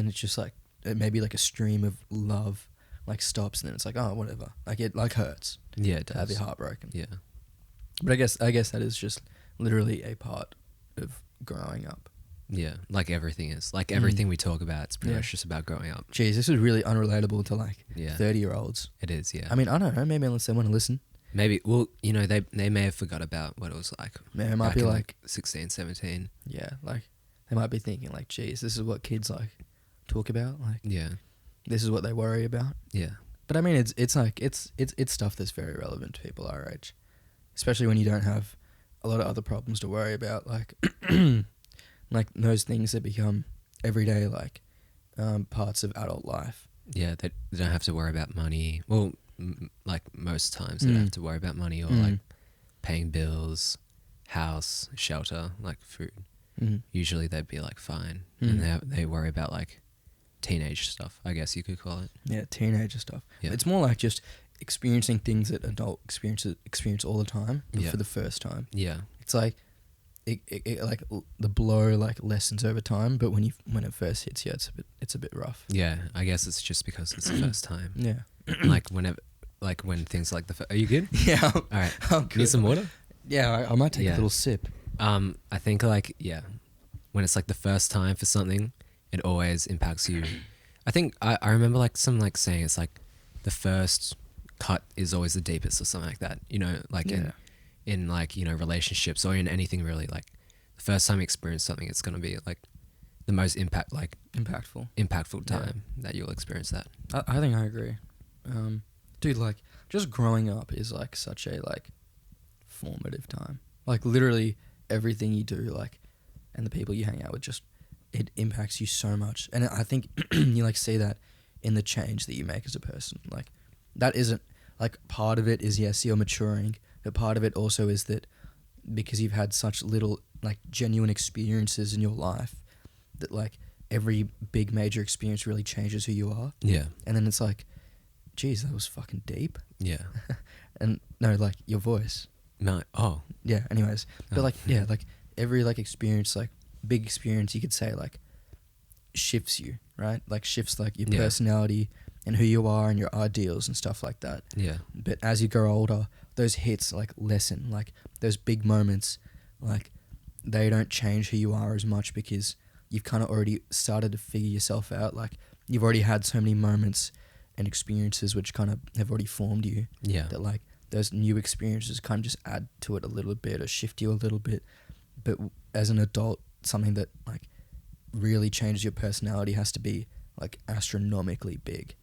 it's just like maybe like a stream of love like stops, and then it's like, oh, whatever. Like it like hurts. Yeah, it to does. have your heart broken. Yeah. But I guess that is just literally a part of growing up. Yeah, like everything is. Like everything we talk about, it's pretty much just about growing up. Jeez, this is really unrelatable to like 30-year-olds. It is, yeah. I mean, I don't know, maybe unless they want to listen. Maybe, well, you know, they may have forgot about what it was like. Man, it might back be in, like 16, 17. yeah, like they might be thinking like, geez, this is what kids like talk about. Like, Yeah. this is what they worry about. Yeah. But I mean, it's like it's stuff that's very relevant to people our age, especially when you don't have a lot of other problems to worry about, like like those things that become everyday like parts of adult life. Yeah, they don't have to worry about money. Well, like most times they don't have to worry about money or like paying bills, house, shelter, like food. Usually they'd be like fine, and they worry about like teenage stuff, I guess you could call it. Yeah, teenager stuff. Yeah. It's more like just experiencing things that adult experience all the time, but for the first time. Yeah. It's like it like the blow like lessens over time, but when it first hits you, it's a bit rough. Yeah, I guess it's just because it's the first time. Yeah. Like when things like are you good? Yeah. All right. I'm good. Need some water? Yeah, I might take a little sip. I think like, yeah, when it's like the first time for something, it always impacts you. I think I remember like some like saying it's like the first cut is always the deepest or something like that, you know, like in like, you know, relationships or in anything really, like the first time you experience something, it's going to be like the most impactful time that you'll experience that. I think I agree. Dude, like just growing up is like such a like formative time. Like literally everything you do, like, and the people you hang out with, just it impacts you so much. And I think you like see that in the change that you make as a person. Like that isn't like part of it is, yes, you're maturing, but part of it also is that because you've had such little like genuine experiences in your life that like every big major experience really changes who you are. Yeah. And then it's like, geez, that was fucking deep. Yeah. And no, like your voice. No. Oh. Yeah. Anyways, but like, yeah, like every like experience, like big experience, you could say like shifts you, right? Like shifts like your personality and who you are and your ideals and stuff like that. Yeah. But as you grow older, those hits like lessen, like those big moments, like they don't change who you are as much because you've kind of already started to figure yourself out. Like you've already had so many moments and experiences which kind of have already formed you. Yeah. That like those new experiences kind of just add to it a little bit or shift you a little bit. But as an adult, something that like really changes your personality has to be like astronomically big.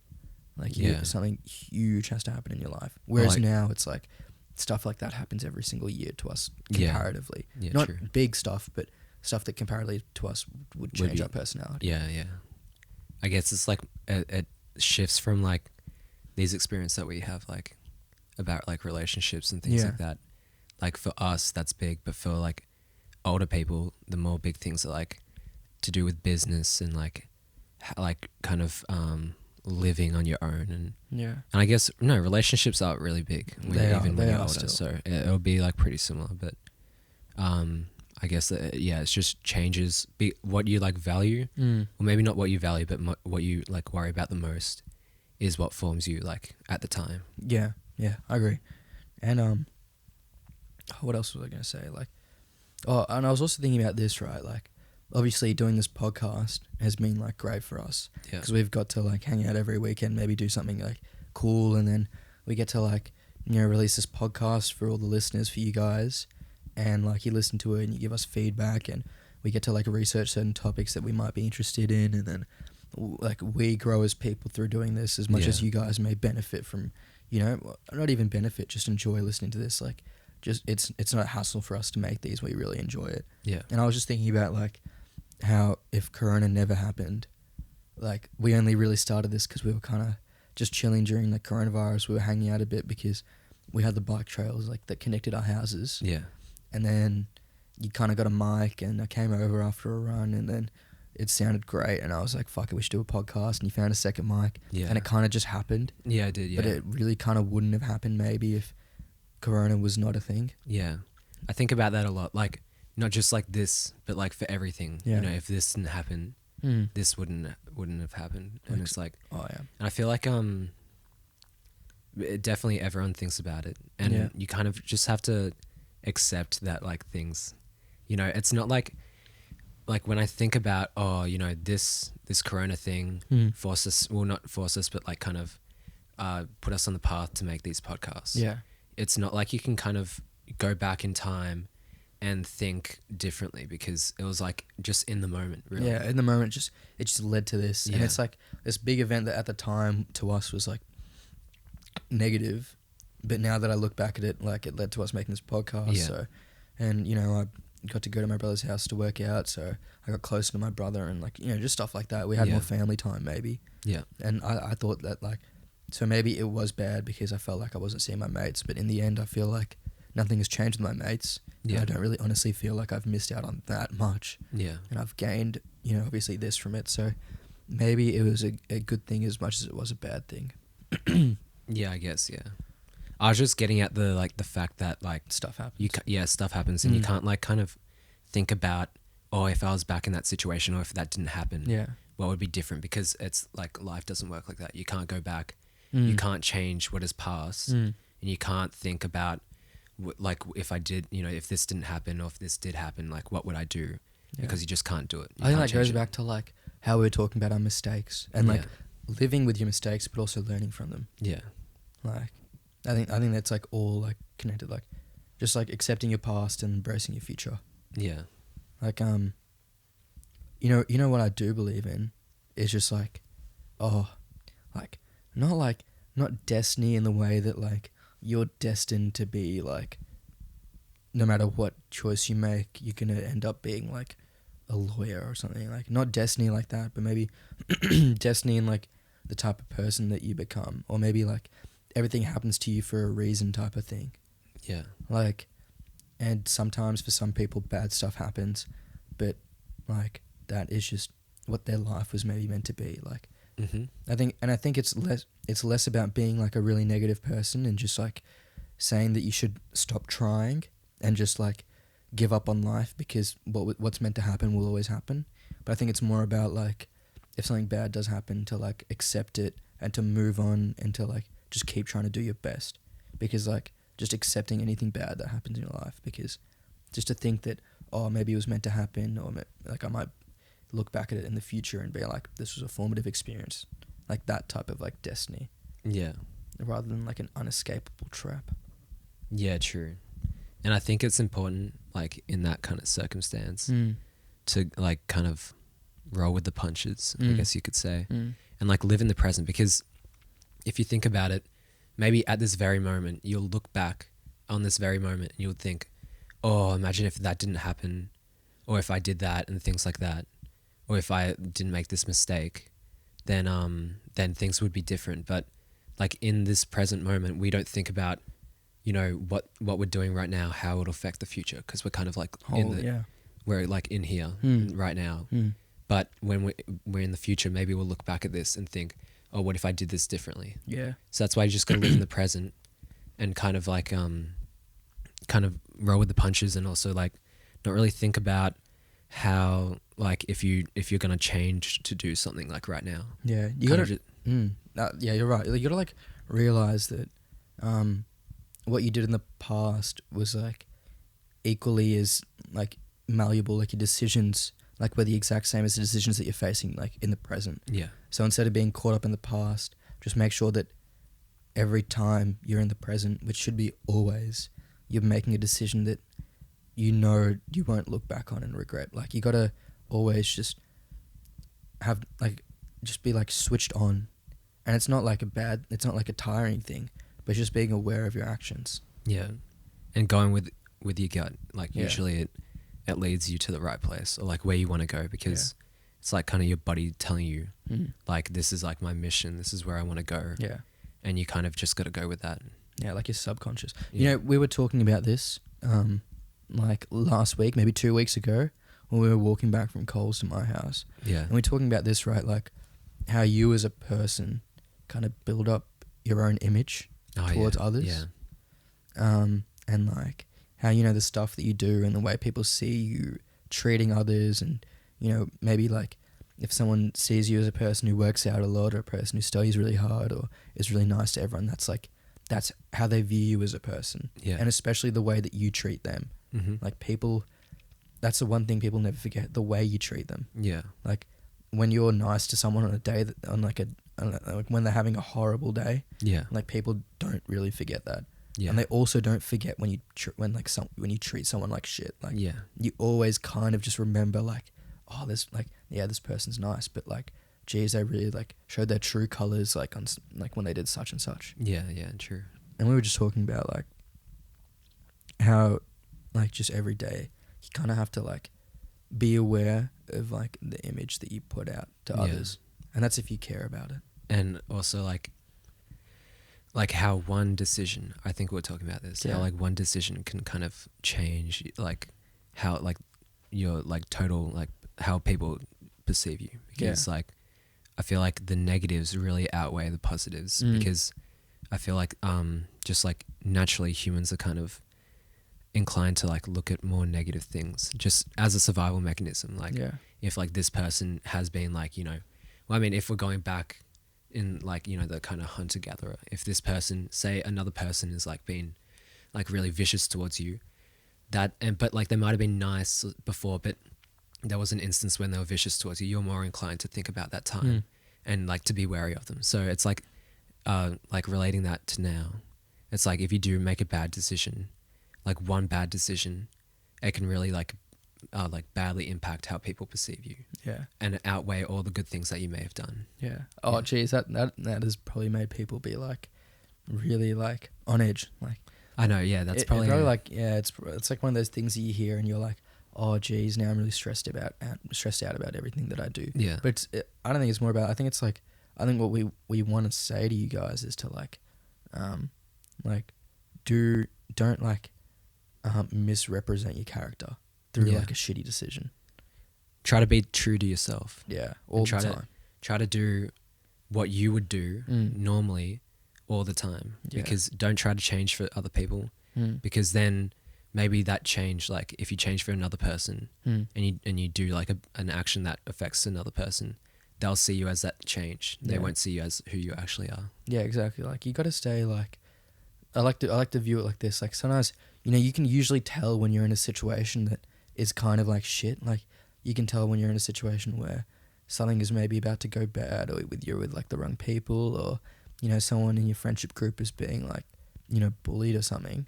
Like something huge has to happen in your life. Whereas now it's like stuff like that happens every single year to us comparatively. Yeah, not true. big stuff, but stuff that comparatively to us would change our personality. Yeah, yeah. I guess it's like it shifts from like these experiences that we have like about like relationships and things like that. Like for us, that's big, but for like older people, the more big things are like to do with business and like kind of living on your own and I guess relationships aren't really big when you're older, still. So it'll be like pretty similar, but I guess it's just changes what you like value, or maybe not what you value, but what you like worry about the most is what forms you like at the time. Yeah, I agree. And what else was I gonna say? Like, and I was also thinking about this, right? Like, obviously doing this podcast has been like great for us because we've got to like hang out every weekend, maybe do something like cool, and then we get to like release this podcast for all the listeners, for you guys, and like you listen to it and you give us feedback, and we get to like research certain topics that we might be interested in, and then like we grow as people through doing this as much as you guys may benefit from, not even benefit, just enjoy listening to this. Like, just it's not a hassle for us to make these. We really enjoy it. Yeah. And I was just thinking about like how if Corona never happened, like we only really started this because we were kind of just chilling during the coronavirus. We were hanging out a bit because we had the bike trails like that connected our houses. Yeah. And then you kind of got a mic, and I came over after a run, and then it sounded great, and I was like, fuck it, we should do a podcast, and you found a second mic, and it kind of just happened. Yeah, I did, But it really kind of wouldn't have happened maybe if Corona was not a thing. Yeah. I think about that a lot, like, not just like this, but like for everything. Yeah. If this didn't happen, this wouldn't have happened. And it's like, oh yeah. And I feel like definitely everyone thinks about it, and you kind of just have to accept that like things, it's not like when I think about this Corona thing forced us, well, not force us, but like kind of put us on the path to make these podcasts. Yeah. It's not like you can kind of go back in time and think differently because it was like just in the moment, really. Yeah, in the moment, it just led to this, and Yeah. it's like this big event that at the time to us was like negative, but now that I look back at it, like it led to us making this podcast. Yeah. So, and you know, I got to go to my brother's house to work out, so I got closer to my brother, and like, you know, just stuff like that. We had Yeah. more family time, maybe. Yeah. And I thought that like, so maybe it was bad because I felt like I wasn't seeing my mates, but in the end, I feel like nothing has changed with my mates. And Yeah. I don't really honestly feel like I've missed out on that much. Yeah. And I've gained, you know, obviously this from it. So maybe it was a good thing as much as it was a bad thing. Yeah, I guess, yeah. I was just getting at the fact that like Stuff happens. stuff happens and you Mm. can't like kind of think about, oh, if I was back in that situation or if that didn't happen, Yeah. what would be different? Because it's like life doesn't work like that. You can't go back. Mm. You can't change what has passed, Mm. and you can't think about like if I did, you know, if this didn't happen or if this did happen, like what would I do? Yeah. Because you just can't do it. You I think can't that goes change it. back to like how we were talking about our mistakes and like Yeah. living with your mistakes, but also learning from them. Yeah. Like, I think that's like all like connected. Like, just like accepting your past and embracing your future. Yeah. Like, you know what I do believe in is just like, not destiny in the way that like you're destined to be like, no matter what choice you make, you're gonna end up being like a lawyer or something. Like, not destiny like that, but maybe destiny in like the type of person that you become, or maybe like everything happens to you for a reason type of thing. Yeah. Like, and sometimes for some people bad stuff happens, but like that is just what their life was maybe meant to be. Like, Mm-hmm. I think it's less about being like a really negative person and just like saying that you should stop trying and just like give up on life because what's meant to happen will always happen. But I think it's more about like, if something bad does happen, to like accept it and to move on and to like just keep trying to do your best, because like just accepting anything bad that happens in your life, because just to think that, oh, maybe it was meant to happen, or like I might look back at it in the future and be like, this was a formative experience, like that type of like destiny, Yeah. rather than like an unescapable trap. Yeah, true. And I think it's important, like in that kind of circumstance, to like kind of roll with the punches, I guess you could say, and like live in the present. Because if you think about it, maybe at this very moment, you'll look back on this very moment and you'll think, oh, imagine if that didn't happen, or if I did that and things like that, or if I didn't make this mistake, then things would be different. But like in this present moment, we don't think about, you know, what we're doing right now, how it'll affect the future, because we're kind of like we're like in here right now. But when we're in the future, maybe we'll look back at this and think, oh, what if I did this differently? Yeah. So that's why you just got to live in the present and kind of like kind of roll with the punches, and also like not really think about how, like, if you're gonna change to do something like right now. Yeah, you gotta. Yeah, you're right. You gotta like realize that what you did in the past was like equally as like malleable. Like your decisions, like were the exact same as the decisions that you're facing like in the present. Yeah. So instead of being caught up in the past, just make sure that every time you're in the present, which should be always, you're making a decision that you know you won't look back on and regret. Like you gotta always just have like, just be like switched on, and it's not like a tiring thing, but just being aware of your actions. Yeah, and going with your gut, like Yeah. usually it leads you to the right place, or like where you want to go, because it's like kind of your buddy telling you, like, this is like my mission, this is where I want to go. Yeah. And you kind of just got to go with that. Yeah, like your subconscious. Yeah. You know, we were talking about this like last week, maybe 2 weeks ago, when we were walking back from Coles to my house. Yeah. And we're talking about this, right? Like how you as a person kind of build up your own image towards others. Yeah. And like how, you know, the stuff that you do and the way people see you treating others, and, you know, maybe like if someone sees you as a person who works out a lot, or a person who studies really hard, or is really nice to everyone, that's how they view you as a person. Yeah. And especially the way that you treat them. Mm-hmm. Like people, that's the one thing people never forget, the way you treat them. Yeah. Like when you're nice to someone on a day like when they're having a horrible day, Yeah. like people don't really forget that. Yeah. And they also don't forget when you when you treat someone like shit. Like Yeah. you always kind of just remember like, oh, this person's nice, but like, geez, they really like showed their true colors like on like when they did such and such. Yeah. Yeah. True. And we were just talking about like how like just every day you kind of have to like be aware of like the image that you put out to others, and that's if you care about it. And also like how one decision, I think we're talking about this, how like one decision can kind of change like how like your like total like how people perceive you, because like I feel like the negatives really outweigh the positives, because I feel like just like naturally humans are kind of inclined to like look at more negative things just as a survival mechanism. Like if like this person has been like, you know, well, I mean, if we're going back in like, you know, the kind of hunter-gatherer, if this person, say another person is like been like really vicious towards you, but like they might have been nice before, but there was an instance when they were vicious towards you, you're more inclined to think about that time and like to be wary of them. So it's like relating that to now, it's like if you do make a bad decision, like one bad decision, it can really like badly impact how people perceive you. Yeah. And outweigh all the good things that you may have done. Yeah. Oh, geez, that has probably made people be like really like on edge. Like I know, yeah, that's probably like it's like one of those things that you hear and you're like, oh, geez, now I'm really stressed out about everything that I do. Yeah. But I don't think it's more about. I think it's like what we want to say to you guys is to like, don't like misrepresent your character through like a shitty decision. Try to be true to yourself. Yeah, all the time. Try to do what you would do normally all the time. Yeah. Because don't try to change for other people. Because then maybe that change, like if you change for another person and you do like an action that affects another person, they'll see you as that change. They won't see you as who you actually are. Yeah, exactly. Like you got to stay like. I like to view it like this. Like sometimes, you know, you can usually tell when you're in a situation that is kind of like shit. Like you can tell when you're in a situation where something is maybe about to go bad, or you're with like the wrong people, or you know someone in your friendship group is being like, you know, bullied or something,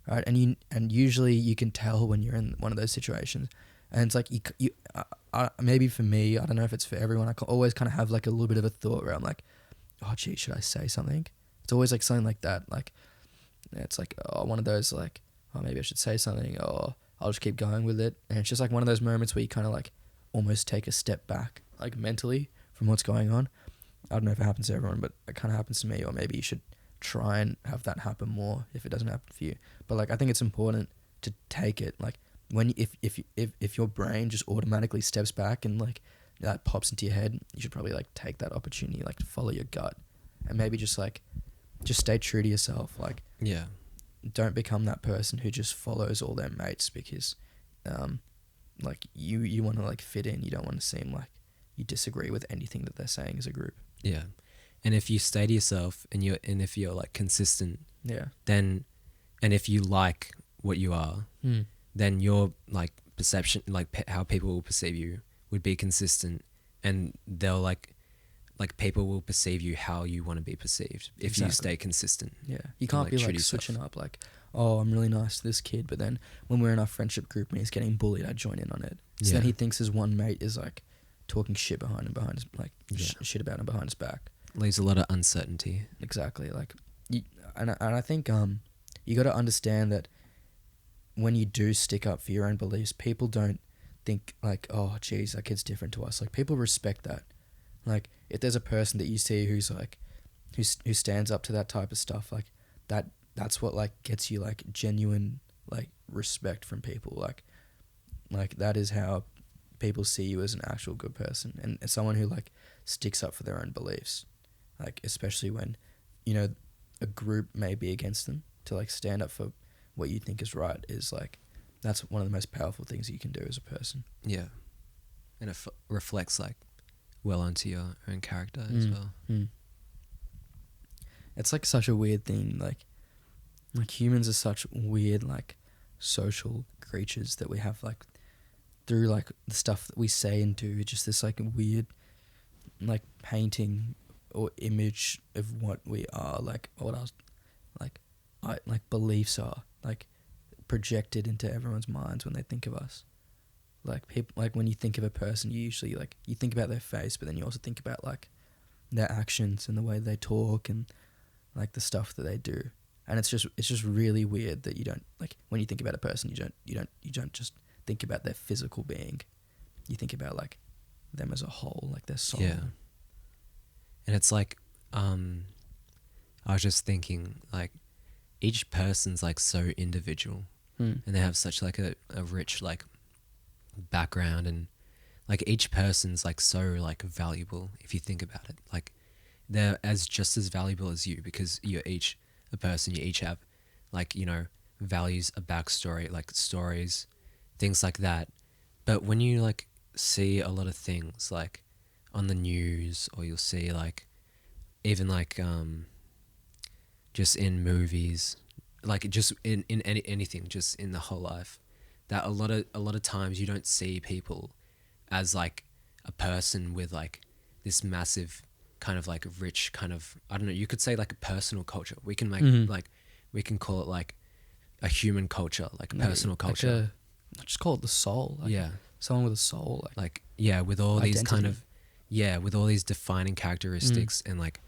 right? And usually you can tell when you're in one of those situations, and it's like you maybe for me, I don't know if it's for everyone. I always kind of have like a little bit of a thought where I'm like, oh gee, should I say something? It's always like something like that, like. It's like one of those like, oh, maybe I should say something, or I'll just keep going with it. And it's just like one of those moments where you kind of like almost take a step back, like mentally from what's going on. I don't know if it happens to everyone, but it kind of happens to me. Or maybe you should try and have that happen more if it doesn't happen for you. But like I think it's important to take it like when if your brain just automatically steps back and like that pops into your head, you should probably like take that opportunity, like to follow your gut, and maybe just stay true to yourself. Like, yeah, don't become that person who just follows all their mates because, like you want to like fit in. You don't want to seem like you disagree with anything that they're saying as a group. Yeah, and if you stay to yourself and if you're like consistent, then, and if you like what you are, then your like perception, like how people will perceive you, would be consistent, and they'll like people will perceive you how you want to be perceived if you stay consistent. Yeah. You can't be like switching up like, oh, I'm really nice to this kid, but then when we're in our friendship group and he's getting bullied, I join in on it. So then he thinks his one mate is like talking shit behind his like shit about him behind his back. Leaves a lot of uncertainty. Exactly. Like and I think you got to understand that when you do stick up for your own beliefs, people don't think like, oh, geez, that kid's different to us. Like people respect that. Like if there's a person that you see who's like who stands up to that type of stuff, like that's what like gets you like genuine like respect from people. Like that is how people see you as an actual good person and as someone who like sticks up for their own beliefs. Like especially when, you know, a group may be against them, to like stand up for what you think is right is like, that's one of the most powerful things you can do as a person. Yeah. And it reflects like well onto your own character as well. It's like such a weird thing. Like humans are such weird like social creatures that we have like through like the stuff that we say and do, just this like weird like painting or image of what we are, like what else, like like beliefs are like projected into everyone's minds when they think of us. Like people, like when you think of a person, you usually like you think about their face, but then you also think about like their actions and the way they talk and like the stuff that they do. And it's just really weird that you don't like when you think about a person, you don't just think about their physical being. You think about like them as a whole, like their soul. Yeah. And it's like, I was just thinking like each person's like so individual and they have such like a rich like background, and like each person's like so like valuable if you think about it. Like they're just as valuable as you, because you're each a person, you each have like, you know, values, a backstory, like stories, things like that. But when you like see a lot of things like on the news, or you'll see like even like just in movies, like just in anything, just in the whole life, that a lot of times you don't see people as like a person with like this massive kind of like rich kind of, I don't know, you could say like a personal culture. We can make like, we can call it like a human culture, like a personal culture. I just call it the soul. Like Yeah. Someone with a soul. Like yeah, with all identity. these kind of, yeah, with all these defining characteristics and like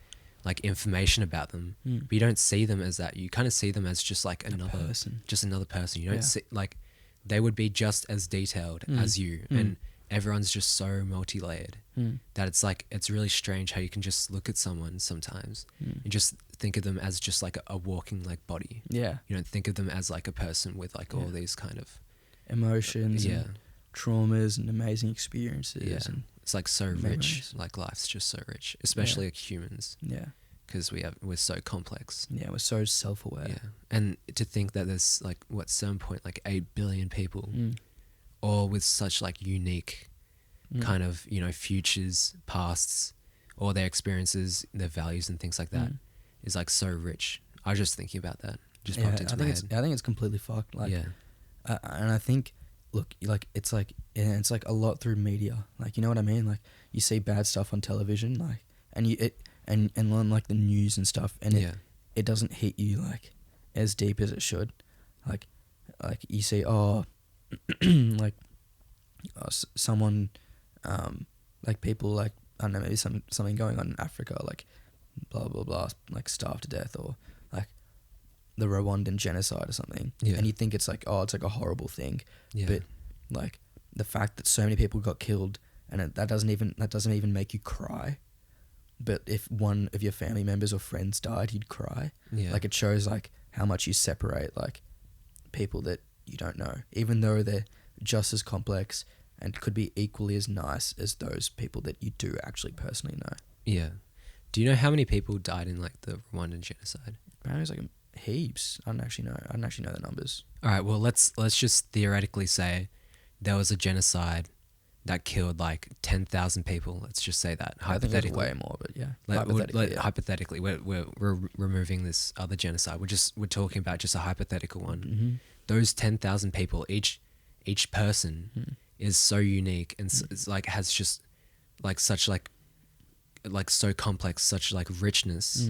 information about them. But you don't see them as that. You kind of see them as just like another person. Just another person. You don't see like they would be just as detailed as you, and everyone's just so multi-layered that it's like, it's really strange how you can just look at someone sometimes and just think of them as just like a walking like body. Yeah. You don't think of them as like a person with like all these kind of emotions and traumas and amazing experiences. Yeah. And it's like so memories. rich. Like life's just so rich, especially like humans. Yeah. Because we're so complex. Yeah, we're so self-aware. Yeah. And to think that there's like what 7.8 billion people all with such like unique kind of, you know, futures, pasts, all their experiences, their values and things like that is like so rich. I was just thinking about that. Just popped into my head. I think it's completely fucked. Like, yeah. And I think, look, like it's like a lot through media. Like, you know what I mean? Like you see bad stuff on television, like, and on like the news and stuff, and it doesn't hit you like as deep as it should. Like you see, someone, like people like, I don't know, maybe something going on in Africa, like blah blah blah, like starved to death, or like the Rwandan genocide or something, and you think it's like, it's like a horrible thing, but like the fact that so many people got killed, and that doesn't even make you cry. But if one of your family members or friends died, you'd cry. Yeah. Like it shows like how much you separate like people that you don't know, even though they're just as complex and could be equally as nice as those people that you do actually personally know. Yeah. Do you know how many people died in like the Rwandan genocide? Apparently it's like heaps. I don't actually know the numbers. All right. Well, let's just theoretically say there was a genocide that killed like 10,000 people. Let's just say that hypothetically. I think way more, but yeah. Hypothetically, we're removing this other genocide. We're talking about just a hypothetical one. Mm-hmm. Those 10,000 people, each person is so unique and it's like has just like such like so complex, such like richness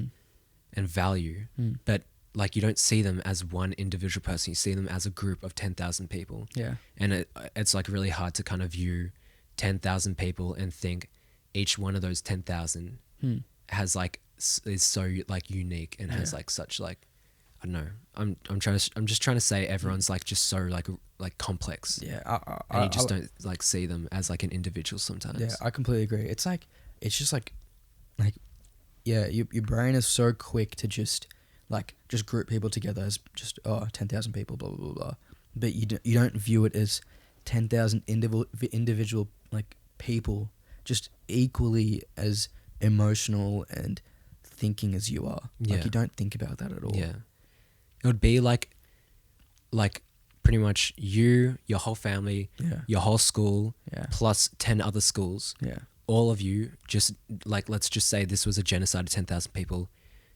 and value. But like you don't see them as one individual person. You see them as a group of 10,000 people. Yeah. And it's like really hard to kind of view 10,000 people and think each one of those 10,000 has like is so like unique and has like such like, I don't know. I'm just trying to say everyone's like just so like complex. Yeah. And you just don't like see them as like an individual sometimes. Yeah, I completely agree. It's like, it's just like yeah, your brain is so quick to just group people together as just 10,000 people, blah blah blah blah. But you don't view it as 10,000 individual like people, just equally as emotional and thinking as you are. Yeah. Like you don't think about that at all. Yeah, it would be like pretty much you, your whole family, your whole school, plus 10 other schools. Yeah, all of you just like, let's just say this was a genocide of 10,000 people.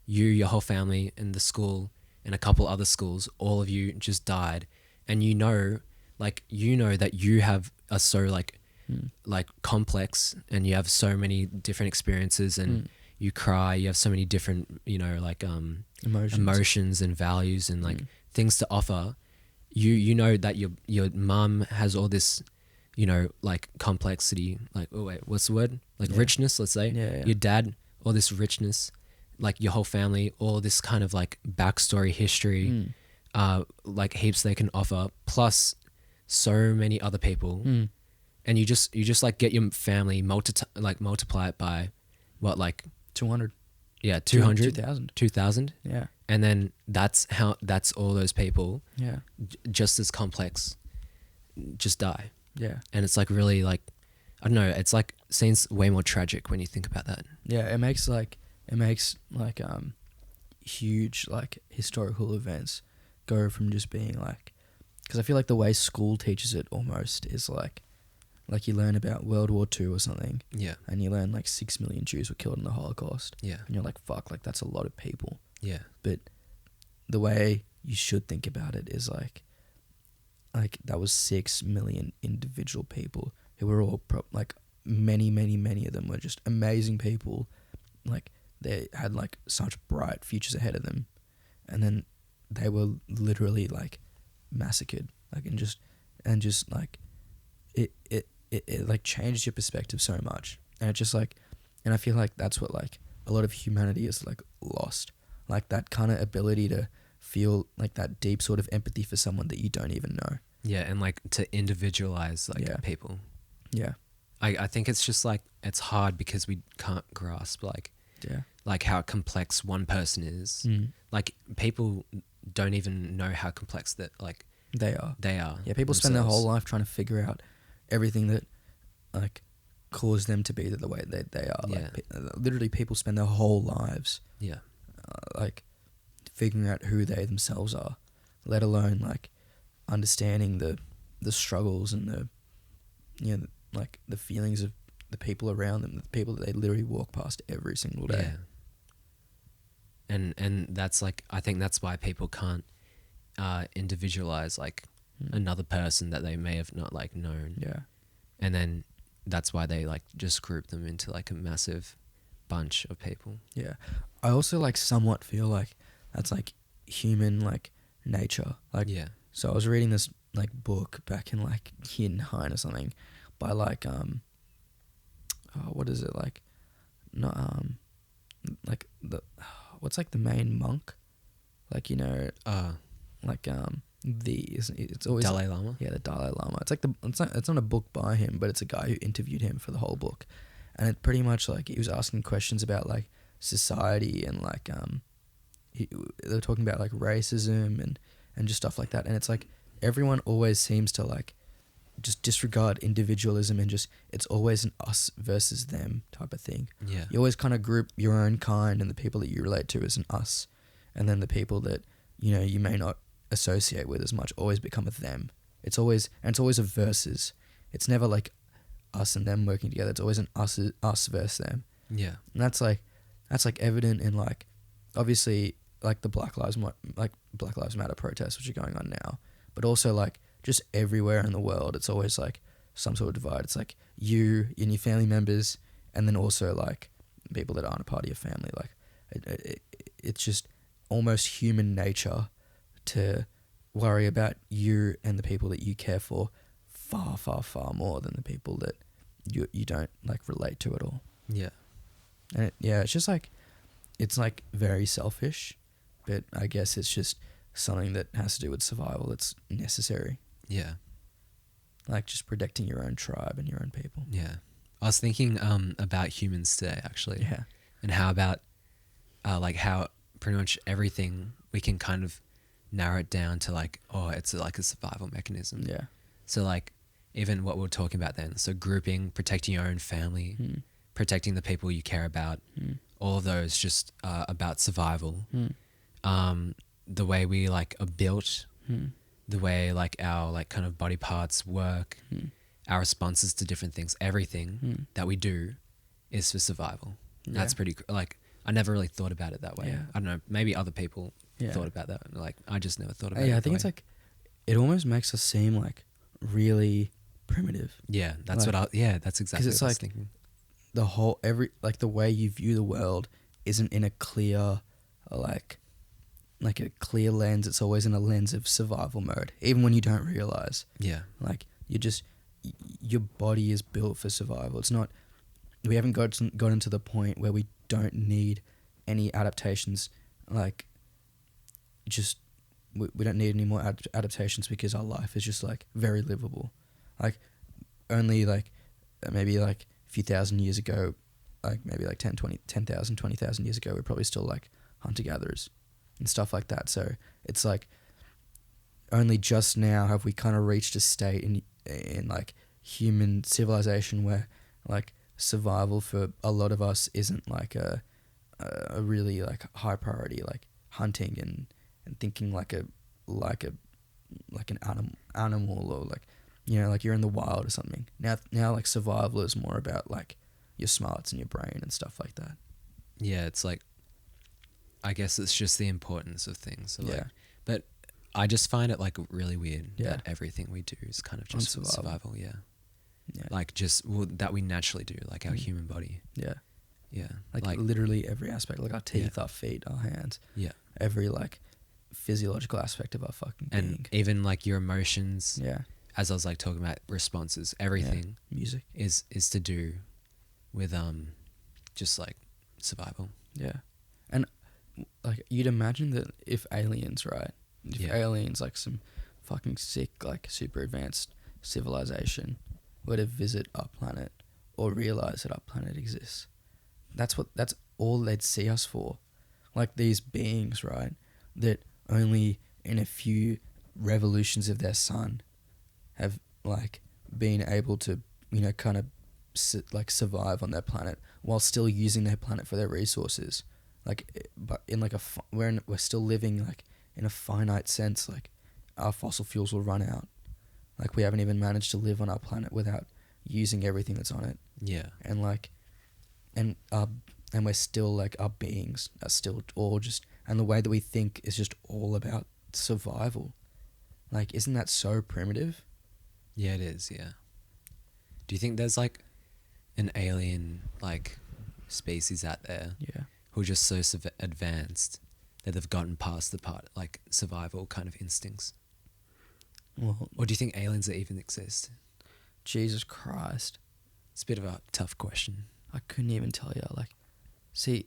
You, your whole family, and the school, and a couple other schools, all of you just died, and you know that you are so like complex, and you have so many different experiences, and you cry, you have so many different, like emotions and values and like things to offer. You know that your mum has all this, like complexity, like, oh wait, what's the word? Like richness, let's say. Yeah. Your dad, all this richness, like your whole family, all this kind of like backstory history, like heaps they can offer, plus so many other people. And you just like get your family multiply it by what, like 200. Yeah, 200, 2000. 2000. Yeah. And then that's all those people, Yeah. just as complex, just die. Yeah. And it's like really like, I don't know, it's like seems way more tragic when you think about that. Yeah, it makes huge like historical events go from just being like, because I feel like the way school teaches it almost is like you learn about World War II or something. Yeah. And you learn like 6 million Jews were killed in the Holocaust. Yeah. And you're like, fuck, like that's a lot of people. Yeah. But the way you should think about it is like that was 6 million individual people who were all like many of them were just amazing people. Like they had like such bright futures ahead of them, and then they were literally like massacred, like and just like it like changed your perspective so much. And it just like, and I feel like that's what like a lot of humanity is like lost, like that kind of ability to feel like that deep sort of empathy for someone that you don't even know. Yeah, and like to individualize like people. Yeah. I think it's just like, it's hard because we can't grasp like how complex one person is. Like people don't even know how complex that like they are. Yeah, people themselves. spend their whole life trying to figure out everything that like caused them to be the way they are. Yeah. Like literally people spend their whole lives like figuring out who they themselves are, let alone like understanding the struggles and the like the feelings of the people around them, the people that they literally walk past every single day. And that's like, I think that's why people can't individualize like another person that they may have not like known. Yeah. And then that's why they like just group them into like a massive bunch of people. Yeah. I also like somewhat feel like that's like human like nature. Like, so I was reading this like book back in like year 9 or something by like what is it, like not like the what's like the main monk, like like it's always Dalai Lama. Yeah, the Dalai Lama. It's like it's not a book by him, but it's a guy who interviewed him for the whole book, and it pretty much like he was asking questions about like society and like they were talking about like racism and just stuff like that, and it's like everyone always seems to like just disregard individualism and just it's always an us versus them type of thing. Yeah. You always kind of group your own kind and the people that you relate to as an us, and then the people that you may not associate with as much always become a them. It's always a versus. It's never like us and them working together. It's always an us versus them. Yeah. And that's like evident in like obviously like the Black Lives Matter protests which are going on now, but also like just everywhere in the world it's always like some sort of divide. It's like you and your family members, and then also like people that aren't a part of your family. Like it's just almost human nature to worry about you and the people that you care for far, far, far more than the people that you don't like relate to at all. Yeah. And it's just like, it's like very selfish, but I guess it's just something that has to do with survival. It's necessary. Yeah. Like just protecting your own tribe and your own people. Yeah. I was thinking about humans today actually. Yeah. And how about like how pretty much everything we can kind of narrow it down to like, oh, it's like a survival mechanism. Yeah. So like even what we were talking about then, so grouping, protecting your own family, protecting the people you care about, all of those just about survival. The way we like are built, the way like our like kind of body parts work, our responses to different things, everything that we do is for survival. Yeah. That's pretty like, I never really thought about it that way. Yeah. I don't know, maybe other people thought about that. Like I just never thought about it. Yeah, I think it's like, it almost makes us seem like really primitive. Yeah, that's like, that's exactly what it's I was like, thinking. the whole the way you view the world isn't in a clear like a clear lens. It's always in a lens of survival mode, even when you don't realize. Yeah. Like your body is built for survival. It's not. We haven't gotten to the point where we don't need any adaptations. Like, just we don't need any more adaptations because our life is just like very livable. Like, only like maybe like a few thousand years ago, like maybe like 10,000, 20,000 years ago, we're probably still like hunter gatherers and stuff like that. So it's like only just now have we kind of reached a state in like human civilization where like survival for a lot of us isn't like a really like high priority, like hunting and thinking like an animal or like, you know, like you're in the wild or something. Now like survival is more about like your smarts and your brain and stuff like that. Yeah, it's like, I guess it's just the importance of things. So like, Yeah. but I just find it like really weird Yeah. that everything we do is kind of just survival. Yeah. Yeah. Like just that we naturally do, like our human body. Yeah. Yeah. Like literally every aspect, like our teeth, our feet, our hands. Yeah. Every like physiological aspect of our fucking being. And even like your emotions. Yeah. As I was like talking about responses, everything music is to do with just like survival. Yeah. And like you'd imagine that if aliens, right? If aliens, like some fucking sick, like super advanced civilization were to visit our planet or realize that our planet exists, that's all they'd see us for. Like these beings, right? That only in a few revolutions of their sun have like been able to, you know, kind of like survive on their planet while still using their planet for their resources. Like, but in like we're still living like in a finite sense. Like, our fossil fuels will run out. Like, we haven't even managed to live on our planet without using everything that's on it. Yeah. And like, and we're still like, our beings are still all just, and the way that we think is just all about survival. Like, isn't that so primitive? Yeah, it is. Yeah. Do you think there's like an alien like species out there? Yeah. Who are just so advanced that they've gotten past the part like survival kind of instincts? Well, or do you think aliens that even exist? Jesus Christ. It's a bit of a tough question. I couldn't even tell you. Like, see,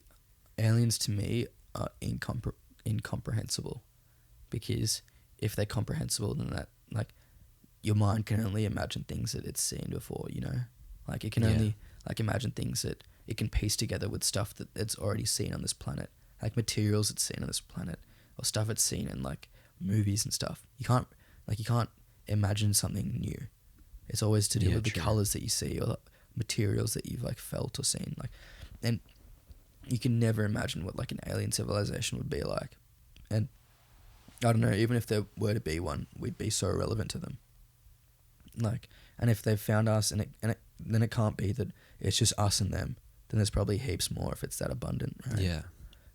aliens to me are incomprehensible, because if they're comprehensible, then that, like, your mind can only imagine things that it's seen before, you know? Like, it can only, like, imagine things that it can piece together with stuff that it's already seen on this planet. Like, materials it's seen on this planet, or stuff it's seen in, like, movies and stuff. You can't imagine something new. It's always to do with the colours that you see, or the materials that you've, like, felt or seen. Like, and you can never imagine what, like, an alien civilization would be like. And I don't know, even if there were to be one, we'd be so irrelevant to them. Like, and if they've found us, then it can't be that it's just us and them. Then there's probably heaps more if it's that abundant, right? Yeah.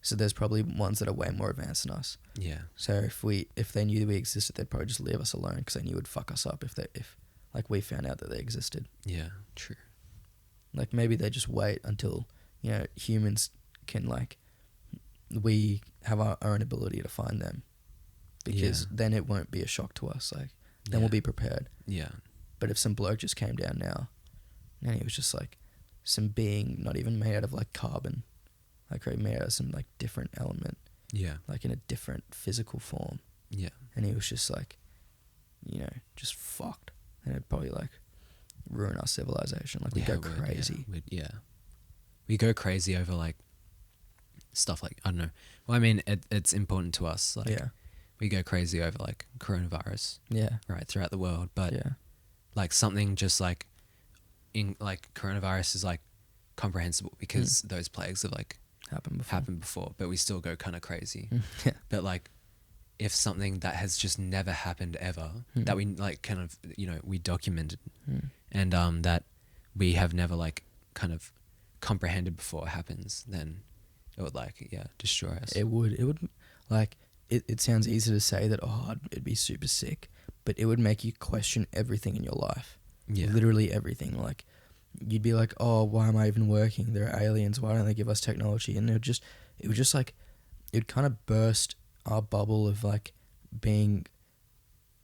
So there's probably ones that are way more advanced than us. Yeah. So if they knew that we existed, they'd probably just leave us alone, because they knew it would fuck us up if like we found out that they existed. Yeah, true. Like, maybe they just wait until, you know, humans can, like, we have our own ability to find them, because then it won't be a shock to us. Like, then we'll be prepared. Yeah. But if some bloke just came down now and he was just like some being not even made out of like carbon, like made out of some like different element. Yeah. Like in a different physical form. Yeah. And he was just like, you know, just fucked. And it'd probably like ruin our civilization. Like, we'd go crazy. We go crazy over like stuff like, I don't know. Well, I mean, it's important to us. Like, we go crazy over like coronavirus. Yeah. Right, throughout the world. But like something just like in like coronavirus is like comprehensible, because those plagues have like happened before, but we still go kind of crazy. Yeah. But like, if something that has just never happened ever, that we like kind of, you know, we documented and that we have never like kind of comprehended before happens, then it would like, destroy us. It would like, it sounds easy to say that, it'd be super sick, but it would make you question everything in your life. Yeah. Literally everything. Like, you'd be like, oh, why am I even working? There are aliens. Why don't they give us technology? And it would just like, it would kind of burst our bubble of like being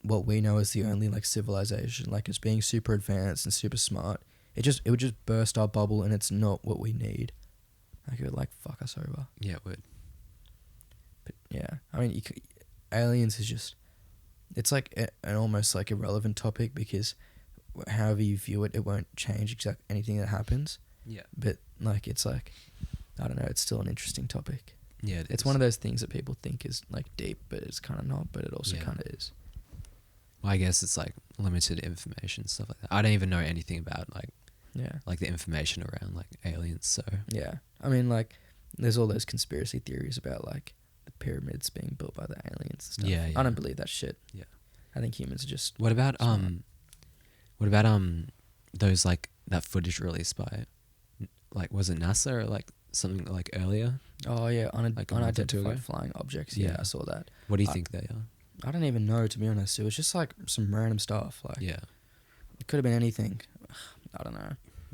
what we know as the only like civilization, like as being super advanced and super smart. It would just burst our bubble, and it's not what we need. Like it would like fuck us over. Yeah, it would. But yeah, I mean, aliens is just, it's like an almost like irrelevant topic, because however you view it, it won't change anything that happens. Yeah. But like, it's like, I don't know, it's still an interesting topic. Yeah, it's one of those things that people think is like deep, but it's kind of not, but it also kind of is. Well, I guess it's like limited information, stuff like that. I don't even know anything about like the information around like aliens, so. Yeah. I mean, like, there's all those conspiracy theories about like the pyramids being built by the aliens and stuff. Yeah. I don't believe that shit. Yeah. I think humans are just What about smart. Those like that footage released by like, was it NASA or like something like earlier? Oh yeah, Like a month or two ago? unidentified flying objects. Yeah, I saw that. What do you think they are? I don't even know, to be honest. It was just like some random stuff. Like, Yeah. it could have been anything. I don't know.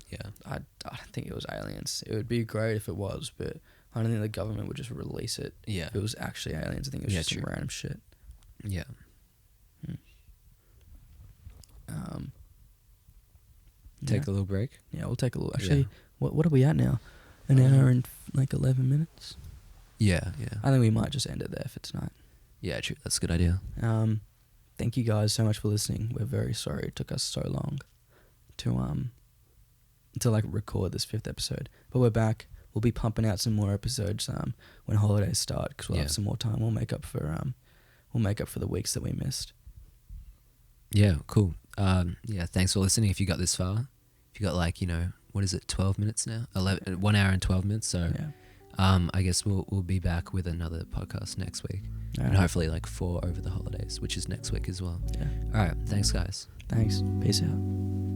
Yeah. I don't think it was aliens. It would be great if it was, but I don't think the government would just release it. Yeah. If it was actually aliens, I think it was just some random shit. Yeah. Take a little break. Yeah, we'll take a little. Actually, what are we at now? An hour and like 11 minutes. Yeah. I think we might just end it there for tonight. Yeah, true. That's a good idea. Thank you guys so much for listening. We're very sorry it took us so long to like record this 5th episode, but we're back. We'll be pumping out some more episodes when holidays start, because we'll have some more time. We'll make up for the weeks that we missed. Yeah, cool. Yeah, thanks for listening. If you got this far, if you got like, what is it, 12 minutes now? 1 hour and 12 minutes. So, I guess we'll be back with another podcast next week, and hopefully like 4 over the holidays, which is next week as well. Yeah. All right. Thanks, guys. Thanks. Peace out.